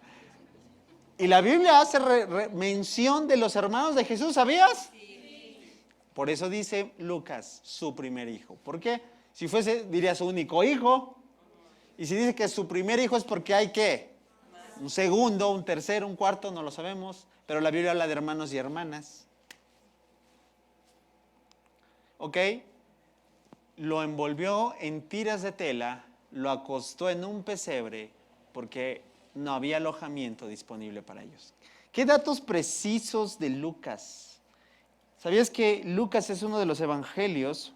y la Biblia hace mención de los hermanos de Jesús, ¿sabías? Por eso dice Lucas, su primer hijo. ¿Por qué? Si fuese, diría su único hijo. Y si dice que su primer hijo es porque hay ¿qué? Un segundo, un tercero, un cuarto, no lo sabemos. Pero la Biblia habla de hermanos y hermanas. ¿Ok? Lo envolvió en tiras de tela, lo acostó en un pesebre porque no había alojamiento disponible para ellos. ¿Qué datos precisos de Lucas? ¿Sabías que Lucas es uno de los evangelios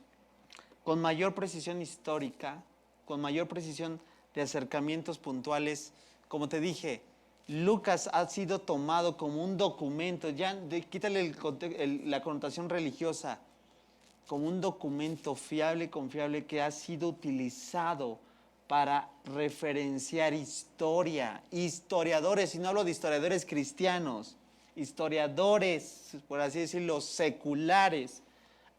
con mayor precisión histórica, con mayor precisión de acercamientos puntuales? Como te dije, Lucas ha sido tomado como un documento, quítale la connotación religiosa, como un documento fiable y confiable que ha sido utilizado para referenciar historia, historiadores, y no hablo de historiadores cristianos, historiadores, por así decirlo, seculares,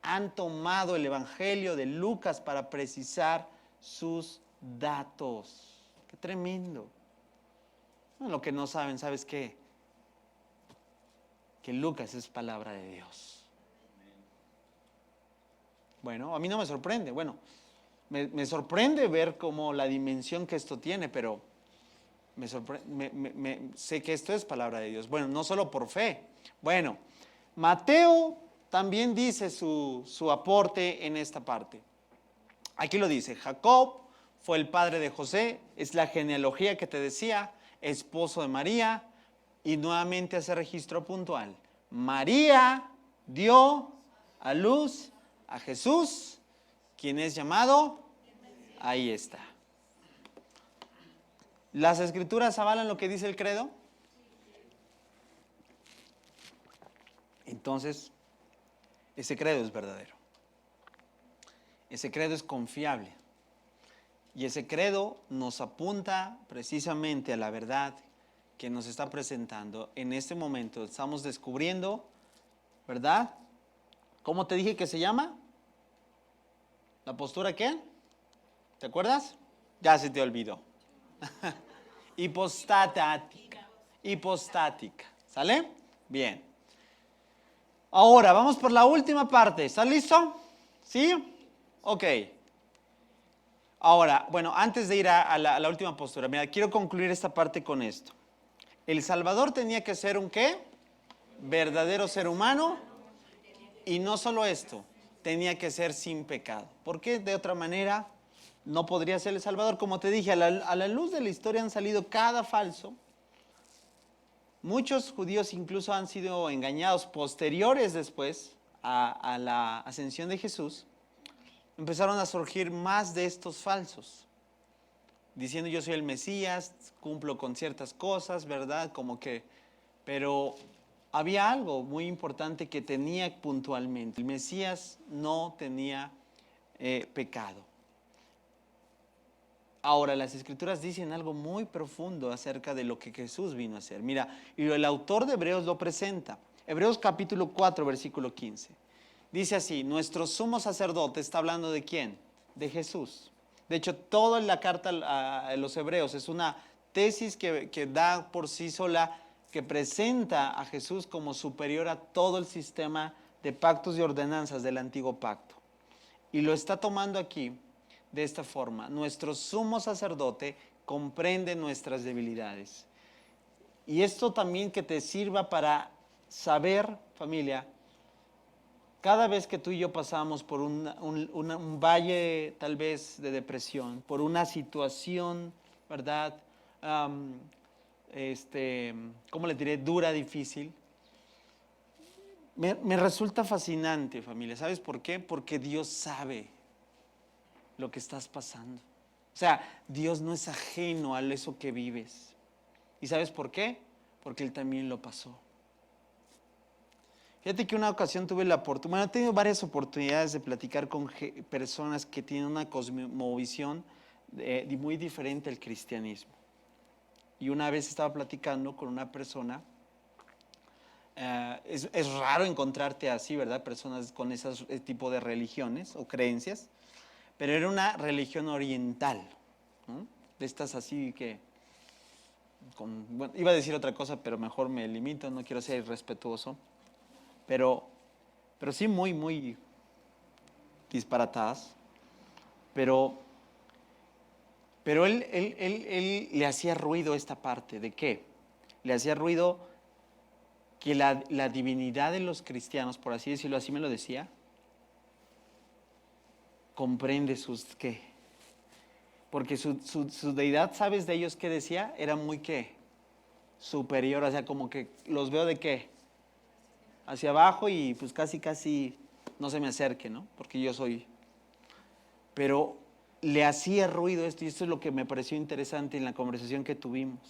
han tomado el Evangelio de Lucas para precisar sus datos. ¡Qué tremendo! Bueno, lo que no saben, ¿sabes qué? Que Lucas es palabra de Dios. Bueno, a mí no me sorprende. Bueno, me sorprende ver cómo la dimensión que esto tiene, pero sé que esto es palabra de Dios. Bueno, no solo por fe. Bueno, Mateo también dice su aporte en esta parte. Aquí lo dice, Jacob fue el padre de José, es la genealogía que te decía, esposo de María, y nuevamente hace registro puntual. María dio a luz a Jesús, quien es llamado, ahí está. ¿Las escrituras avalan lo que dice el credo? Entonces, ese credo es verdadero. Ese credo es confiable. Y ese credo nos apunta precisamente a la verdad que nos está presentando. En este momento estamos descubriendo, ¿verdad? ¿Cómo te dije que se llama? ¿La postura qué? ¿Te acuerdas? Ya se te olvidó. Hipostática. Hipostática. ¿Sale? Bien. Ahora, vamos por la última parte. ¿Estás listo? ¿Sí? Ok. Ahora, bueno, antes de ir a la última postura, mira, quiero concluir esta parte con esto. El Salvador tenía que ser un ¿qué? Verdadero ser humano. Y no solo esto, tenía que ser sin pecado. Porque de otra manera no podría ser el Salvador. Como te dije, a la luz de la historia han salido cada falso. Muchos judíos incluso han sido engañados posteriores después a la ascensión de Jesús. Empezaron a surgir más de estos falsos, diciendo yo soy el Mesías, cumplo con ciertas cosas, ¿verdad? Pero había algo muy importante que tenía puntualmente. El Mesías no tenía pecado. Ahora, las Escrituras dicen algo muy profundo acerca de lo que Jesús vino a hacer. Mira, y el autor de Hebreos lo presenta. Hebreos capítulo 4, versículo 15. Dice así, nuestro sumo sacerdote está hablando ¿de quién? De Jesús. De hecho, toda la carta a los Hebreos es una tesis que da por sí sola, que presenta a Jesús como superior a todo el sistema de pactos y ordenanzas del antiguo pacto. Y lo está tomando aquí de esta forma. Nuestro sumo sacerdote comprende nuestras debilidades. Y esto también que te sirva para saber, familia, cada vez que tú y yo pasamos por un valle tal vez de depresión, por una situación, ¿verdad? ¿Cómo le diré? Dura, difícil. Me resulta fascinante, familia. ¿Sabes por qué? Porque Dios sabe lo que estás pasando. O sea, Dios no es ajeno a eso que vives. ¿Y sabes por qué? Porque Él también lo pasó. Fíjate que una ocasión tuve la oportunidad, he tenido varias oportunidades de platicar con personas que tienen una cosmovisión muy diferente al cristianismo. Y una vez estaba platicando con una persona, es raro encontrarte así, ¿verdad? Personas con ese tipo de religiones o creencias, pero era una religión oriental, ¿no? De estas así que, bueno, iba a decir otra cosa, pero mejor me limito, no quiero ser irrespetuoso. Pero sí muy disparatadas. Pero él le hacía ruido esta parte. ¿De qué? Le hacía ruido que la divinidad de los cristianos, por así decirlo, así me lo decía, comprende sus qué. Porque su deidad, ¿sabes de ellos qué decía? Era muy qué, superior, o sea, como que los veo de qué, hacia abajo y pues casi no se me acerque, ¿no? Porque yo soy. Pero le hacía ruido esto, y esto es lo que me pareció interesante en la conversación que tuvimos.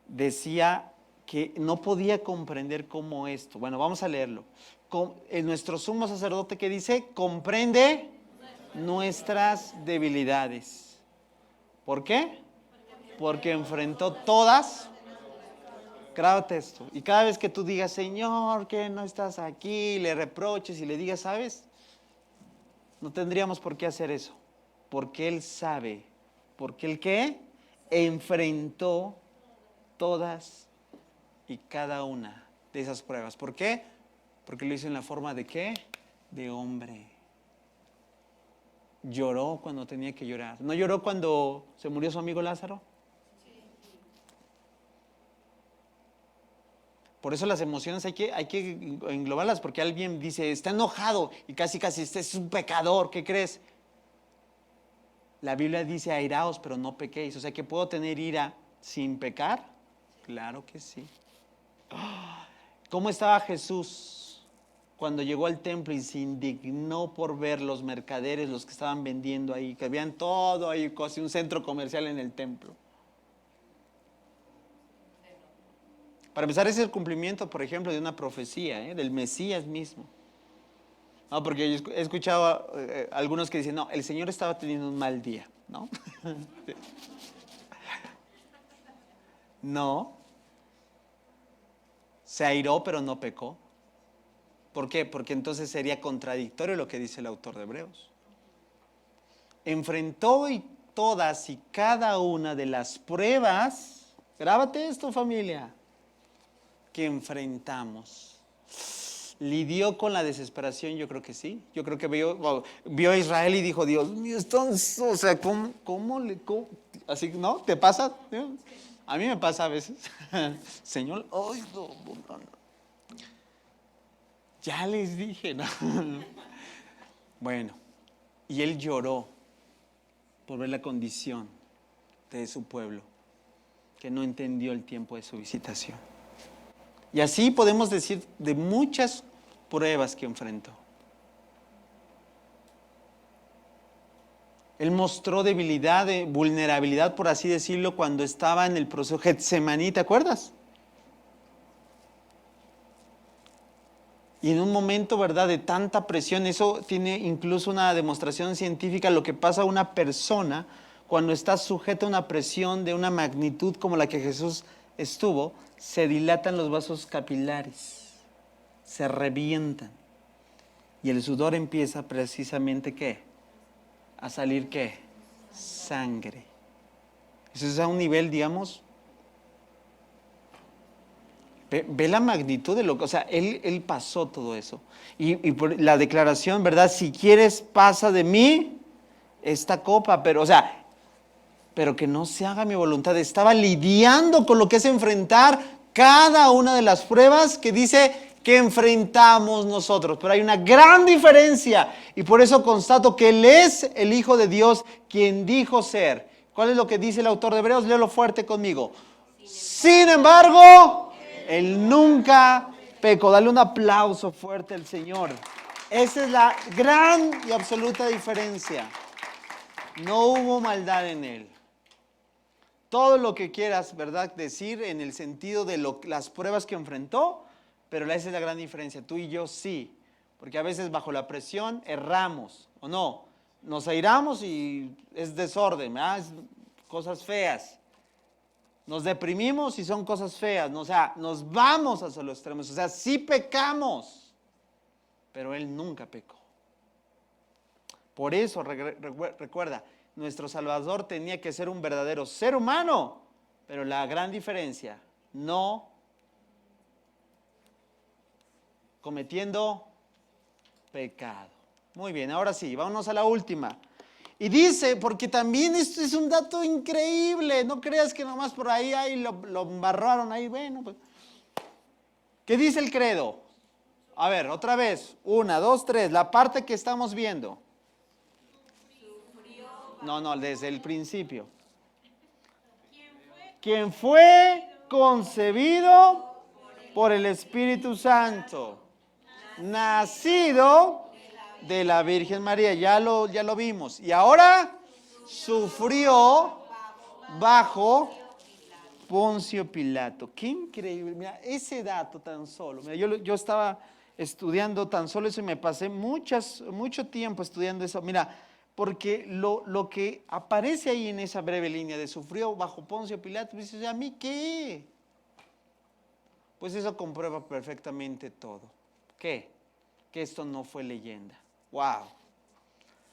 Decía que no podía comprender cómo esto. Bueno, vamos a leerlo. Nuestro sumo sacerdote que dice, comprende nuestras debilidades. ¿Por qué? Porque enfrentó todas. Grábate esto. Y cada vez que tú digas, Señor, que no estás aquí, le reproches y le digas, ¿sabes? No tendríamos por qué hacer eso. Porque Él sabe. Porque Él ¿qué? Enfrentó todas y cada una de esas pruebas. ¿Por qué? Porque lo hizo en la forma de ¿qué? De hombre. Lloró cuando tenía que llorar. ¿No lloró cuando se murió su amigo Lázaro? Por eso las emociones hay que englobarlas, porque alguien dice, está enojado y casi este es un pecador, ¿qué crees? La Biblia dice airaos, pero no pequéis. O sea, que puedo tener ira sin pecar. Claro que sí. ¿Cómo estaba Jesús cuando llegó al templo y se indignó por ver los mercaderes, los que estaban vendiendo ahí, que habían todo ahí, casi un centro comercial en el templo. Para empezar, ese es el cumplimiento, por ejemplo, de una profecía, del Mesías mismo. No, porque yo he escuchado a algunos que dicen, no, el Señor estaba teniendo un mal día, ¿no? No. Se airó, pero no pecó. ¿Por qué? Porque entonces sería contradictorio lo que dice el autor de Hebreos. Enfrentó todas y cada una de las pruebas, grábate esto, familia, que enfrentamos. ¿Lidió con la desesperación? Yo creo que sí. Yo creo que vio a Israel y dijo, Dios mío, o sea, ¿cómo? Así, ¿no? ¿Te pasa? A mí me pasa a veces. Señor, ay, no. Ya les dije, ¿no? Bueno, y él lloró por ver la condición de su pueblo, que no entendió el tiempo de su visitación. Y así podemos decir de muchas pruebas que enfrentó. Él mostró debilidad, vulnerabilidad, por así decirlo, cuando estaba en el proceso Getsemaní, ¿te acuerdas? Y en un momento, ¿verdad?, de tanta presión, eso tiene incluso una demostración científica, lo que pasa a una persona cuando está sujeta a una presión de una magnitud como la que Jesús estuvo, se dilatan los vasos capilares, se revientan. Y el sudor empieza precisamente, ¿qué? A salir, ¿qué? Sangre. Eso es a un nivel, digamos, ve la magnitud de lo que, o sea, él pasó todo eso. Y por la declaración, ¿verdad? Si quieres, pasa de mí esta copa, pero, o sea, pero que no se haga mi voluntad. Estaba lidiando con lo que es enfrentar cada una de las pruebas que dice que enfrentamos nosotros. Pero hay una gran diferencia y por eso constato que Él es el Hijo de Dios quien dijo ser. ¿Cuál es lo que dice el autor de Hebreos? Léelo fuerte conmigo. Sin embargo, Él nunca pecó. Dale un aplauso fuerte al Señor. Esa es la gran y absoluta diferencia. No hubo maldad en Él. Todo lo que quieras, ¿verdad?, decir en el sentido de las pruebas que enfrentó, pero esa es la gran diferencia. Tú y yo sí, porque a veces bajo la presión erramos, ¿o no? Nos airamos y es desorden, ¿verdad? Es cosas feas. Nos deprimimos y son cosas feas, ¿no? O sea, nos vamos hacia los extremos, o sea, sí pecamos, pero Él nunca pecó. Por eso, recuerda, nuestro Salvador tenía que ser un verdadero ser humano, pero la gran diferencia, no cometiendo pecado. Muy bien, ahora sí, vámonos a la última. Y dice, porque también esto es un dato increíble, no creas que nomás por ahí lo embarraron ahí, bueno, pues. ¿Qué dice el credo? A ver, otra vez, 1, 2, 3, la parte que estamos viendo. No, desde el principio. Quien fue concebido por el Espíritu Santo, nacido de la Virgen María, ya lo vimos. Y ahora sufrió bajo Poncio Pilato. Qué increíble, mira, ese dato tan solo. Mira, yo estaba estudiando tan solo eso y me pasé mucho tiempo estudiando eso. Mira, porque lo que aparece ahí en esa breve línea de sufrió bajo Poncio Pilato, dice, ¿a mí qué? Pues eso comprueba perfectamente todo. ¿Qué? Que esto no fue leyenda. ¡Wow!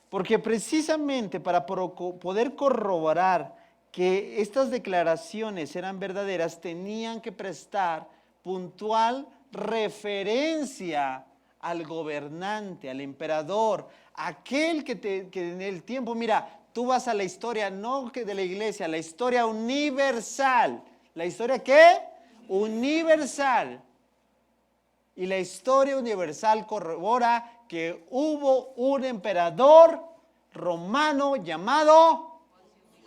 Porque precisamente para poder corroborar que estas declaraciones eran verdaderas, tenían que prestar puntual referencia al gobernante, al emperador, aquel que en el tiempo, mira, tú vas a la historia, no que de la iglesia, la historia universal. ¿La historia qué? Universal. Y la historia universal corrobora que hubo un emperador romano llamado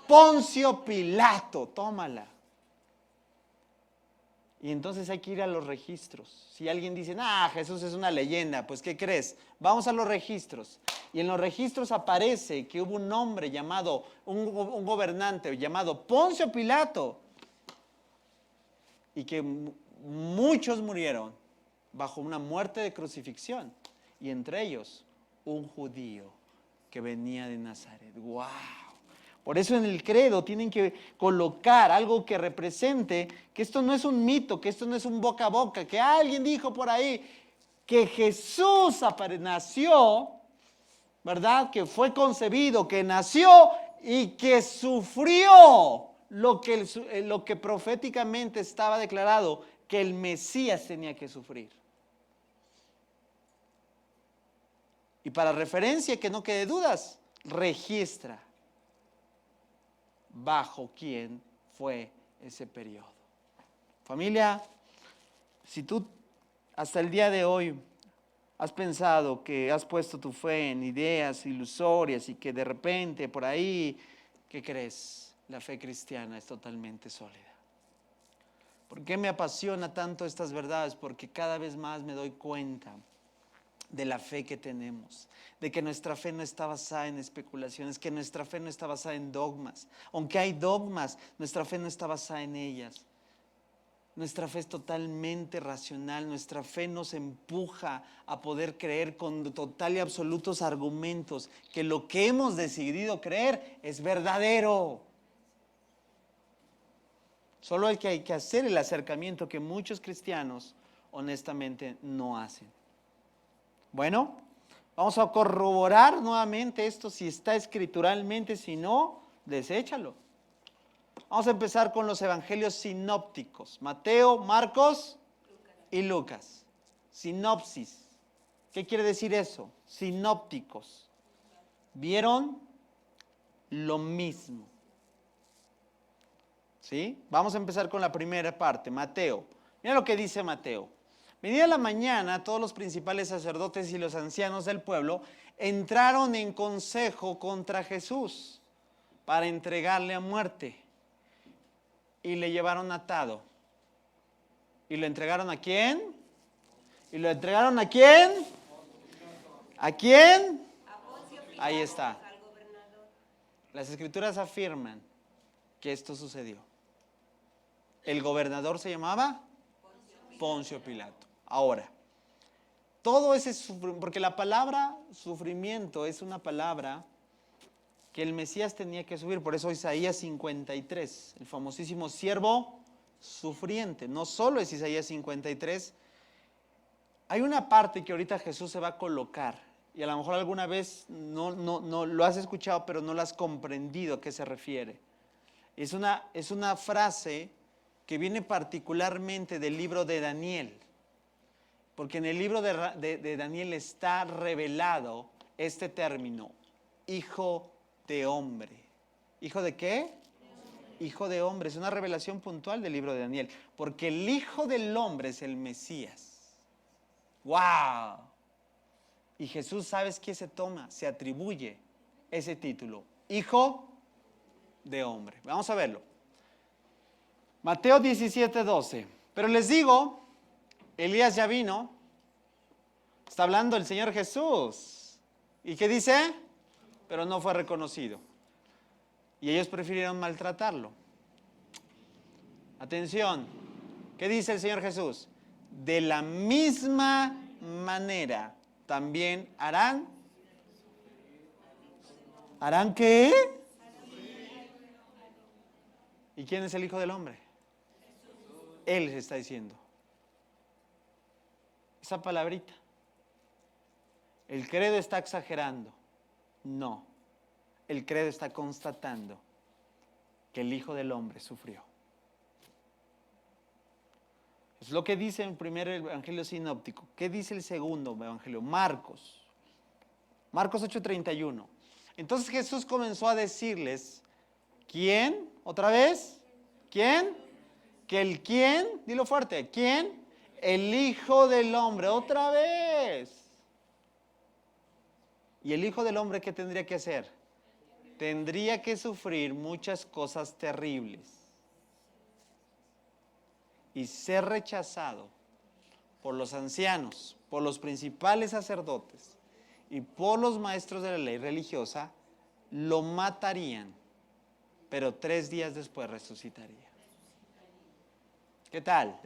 Poncio Pilato. Tómala. Y entonces hay que ir a los registros. Si alguien dice, Jesús es una leyenda, pues ¿qué crees? Vamos a los registros. Y en los registros aparece que hubo un hombre llamado, un gobernante llamado Poncio Pilato. Y que muchos murieron bajo una muerte de crucifixión. Y entre ellos, un judío que venía de Nazaret. ¡Wow! Por eso en el credo tienen que colocar algo que represente que esto no es un mito, que esto no es un boca a boca, que alguien dijo por ahí que Jesús nació, ¿verdad? Que fue concebido, que nació y que sufrió lo que proféticamente estaba declarado, que el Mesías tenía que sufrir. Y para referencia, que no quede dudas, registra bajo quién fue ese periodo. Familia, si tú hasta el día de hoy has pensado que has puesto tu fe en ideas ilusorias y que de repente por ahí, ¿qué crees? La fe cristiana es totalmente sólida. ¿Por qué me apasiona tanto estas verdades? Porque cada vez más me doy cuenta de la fe que tenemos, de que nuestra fe no está basada en especulaciones, que nuestra fe no está basada en dogmas. Aunque hay dogmas, nuestra fe no está basada en ellas. Nuestra fe es totalmente racional, nuestra fe nos empuja a poder creer con total y absolutos argumentos que lo que hemos decidido creer es verdadero. Solo hay que hacer el acercamiento que muchos cristianos honestamente no hacen. Bueno, vamos a corroborar nuevamente esto si está escrituralmente, si no, deséchalo. Vamos a empezar con los evangelios sinópticos, Mateo, Marcos y Lucas. Sinopsis. ¿Qué quiere decir eso? Sinópticos. ¿Vieron lo mismo? ¿Sí? Vamos a empezar con la primera parte, Mateo. Mira lo que dice Mateo. Venida la mañana, todos los principales sacerdotes y los ancianos del pueblo entraron en consejo contra Jesús para entregarle a muerte. Y le llevaron atado. ¿Y lo entregaron a quién? ¿Y lo entregaron a quién? ¿A quién? Ahí está. Las escrituras afirman que esto sucedió. El gobernador se llamaba Poncio Pilato. Ahora, todo ese sufrimiento, porque la palabra sufrimiento es una palabra que el Mesías tenía que sufrir, por eso Isaías 53, el famosísimo siervo sufriente, no solo es Isaías 53, hay una parte que ahorita Jesús se va a colocar, y a lo mejor alguna vez no lo has escuchado, pero no lo has comprendido a qué se refiere. Es una frase que viene particularmente del libro de Daniel, porque en el libro de Daniel está revelado este término, hijo de hombre. ¿Hijo de qué? Hijo de hombre. Es una revelación puntual del libro de Daniel, porque el hijo del hombre es el Mesías. ¡Wow! Y Jesús, ¿sabes qué se toma? Se atribuye ese título, hijo de hombre. Vamos a verlo. Mateo 17:12. Pero les digo, Elías ya vino. Está hablando el Señor Jesús. ¿Y qué dice? Pero no fue reconocido. Y ellos prefirieron maltratarlo. Atención. ¿Qué dice el Señor Jesús? De la misma manera también harán. ¿Harán qué? ¿Y quién es el Hijo del Hombre? Él se está diciendo. Esa palabrita. El credo está exagerando. No. El credo está constatando que el Hijo del Hombre sufrió. Es lo que dice el primer evangelio sinóptico. ¿Qué dice el segundo evangelio? Marcos 8:31. Entonces Jesús comenzó a decirles, ¿quién? ¿Otra vez? ¿Quién? Que el quién, dilo fuerte, ¿quién? El Hijo del Hombre, otra vez. ¿Y el Hijo del Hombre qué tendría que hacer? Tendría que sufrir muchas cosas terribles. y ser rechazado por los ancianos, por los principales sacerdotes y por los maestros de la ley religiosa, lo matarían, pero 3 días después resucitaría. ¿Qué tal?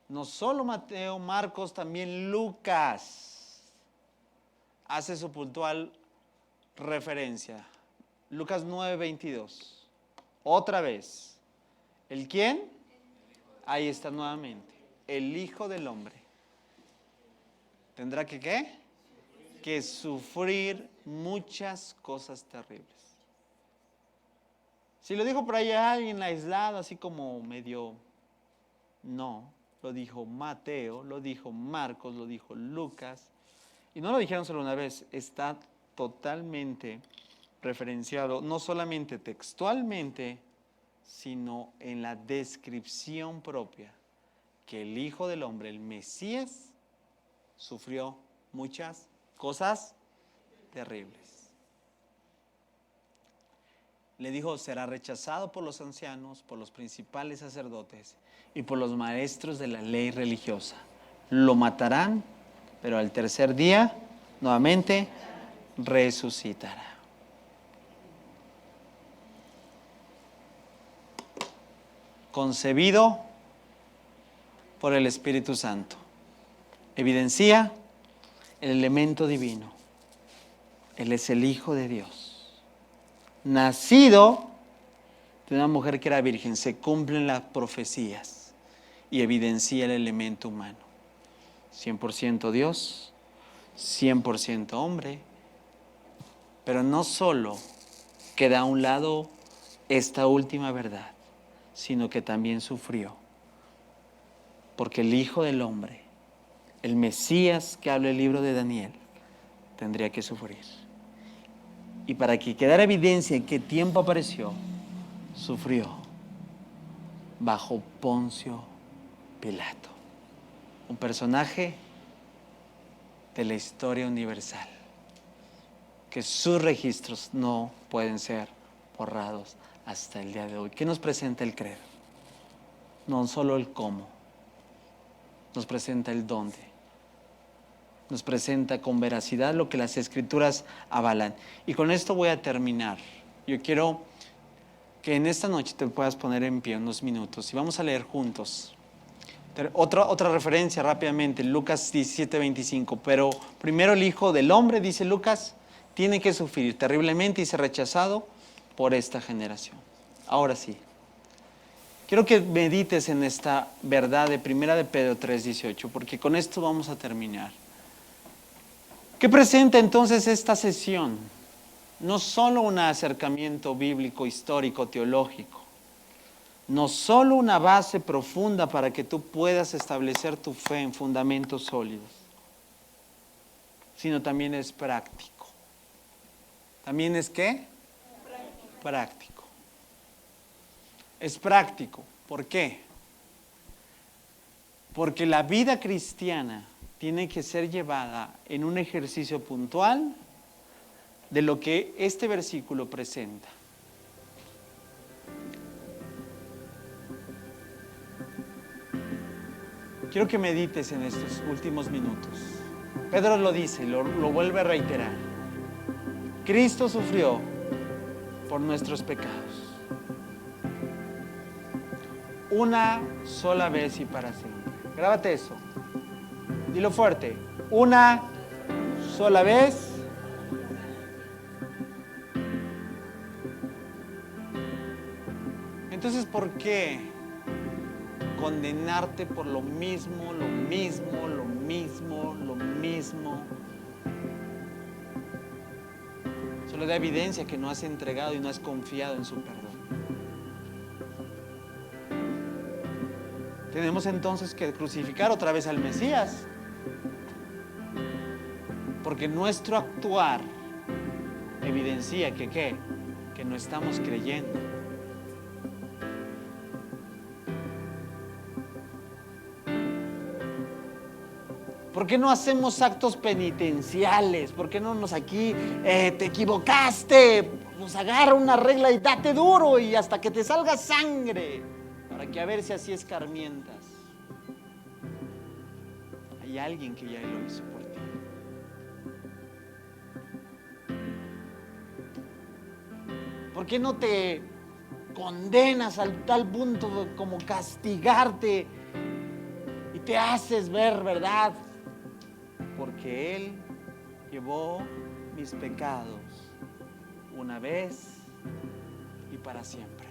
No solo Mateo, Marcos, también Lucas hace su puntual referencia. Lucas 9:22. Otra vez. ¿El quién? Ahí está nuevamente. El Hijo del Hombre. ¿Tendrá que qué? Que sufrir muchas cosas terribles. Si lo dijo por ahí alguien aislado, así como medio, no, lo dijo Mateo, lo dijo Marcos, lo dijo Lucas, y no lo dijeron solo una vez, está totalmente referenciado, no solamente textualmente, sino en la descripción propia, que el Hijo del Hombre, el Mesías, sufrió muchas cosas terribles. Le dijo, será rechazado por los ancianos, por los principales sacerdotes y por los maestros de la ley religiosa. Lo matarán, pero al tercer día, nuevamente, resucitará. Concebido por el Espíritu Santo. Evidencia el elemento divino. Él es el Hijo de Dios. Nacido de una mujer que era virgen, se cumplen las profecías y evidencia el elemento humano. 100% Dios, 100% hombre, pero no solo queda a un lado esta última verdad, sino que también sufrió, porque el Hijo del Hombre, el Mesías que habla el libro de Daniel, tendría que sufrir. Y para que quedara evidencia en qué tiempo apareció, sufrió bajo Poncio Pilato, un personaje de la historia universal, que sus registros no pueden ser borrados hasta el día de hoy. ¿Qué nos presenta el credo? No solo el cómo, nos presenta el dónde. Nos presenta con veracidad lo que las Escrituras avalan. Y con esto voy a terminar. Yo quiero que en esta noche te puedas poner en pie unos minutos y vamos a leer juntos. Otra referencia rápidamente, Lucas 17:25. Pero primero el Hijo del Hombre, dice Lucas, tiene que sufrir terriblemente y ser rechazado por esta generación. Ahora sí, quiero que medites en esta verdad de 1 de Pedro 3:18, porque con esto vamos a terminar. ¿Qué presenta entonces esta sesión? No solo un acercamiento bíblico, histórico, teológico, no solo una base profunda para que tú puedas establecer tu fe en fundamentos sólidos, sino también es práctico. ¿También es qué? Práctico. Es práctico. ¿Por qué? Porque la vida cristiana tiene que ser llevada en un ejercicio puntual de lo que este versículo presenta. Quiero que medites en estos últimos minutos. Pedro lo dice, lo vuelve a reiterar. Cristo sufrió por nuestros pecados. Una sola vez y para siempre. Grábate eso. Dilo fuerte. Una sola vez. Entonces, ¿por qué condenarte por lo mismo, lo mismo, lo mismo, lo mismo? Solo da evidencia que no has entregado y no has confiado en su perdón. Tenemos entonces que crucificar otra vez al Mesías. Porque nuestro actuar evidencia que ¿qué? Que no estamos creyendo. ¿Por qué no hacemos actos penitenciales? ¿Por qué no nos aquí, te equivocaste? pues agarra una regla y date duro y hasta que te salga sangre, para que a ver si así escarmientas. Hay alguien que ya lo hizo por ti. ¿Por qué no te condenas al tal punto como castigarte y te haces ver verdad? Porque Él llevó mis pecados una vez y para siempre.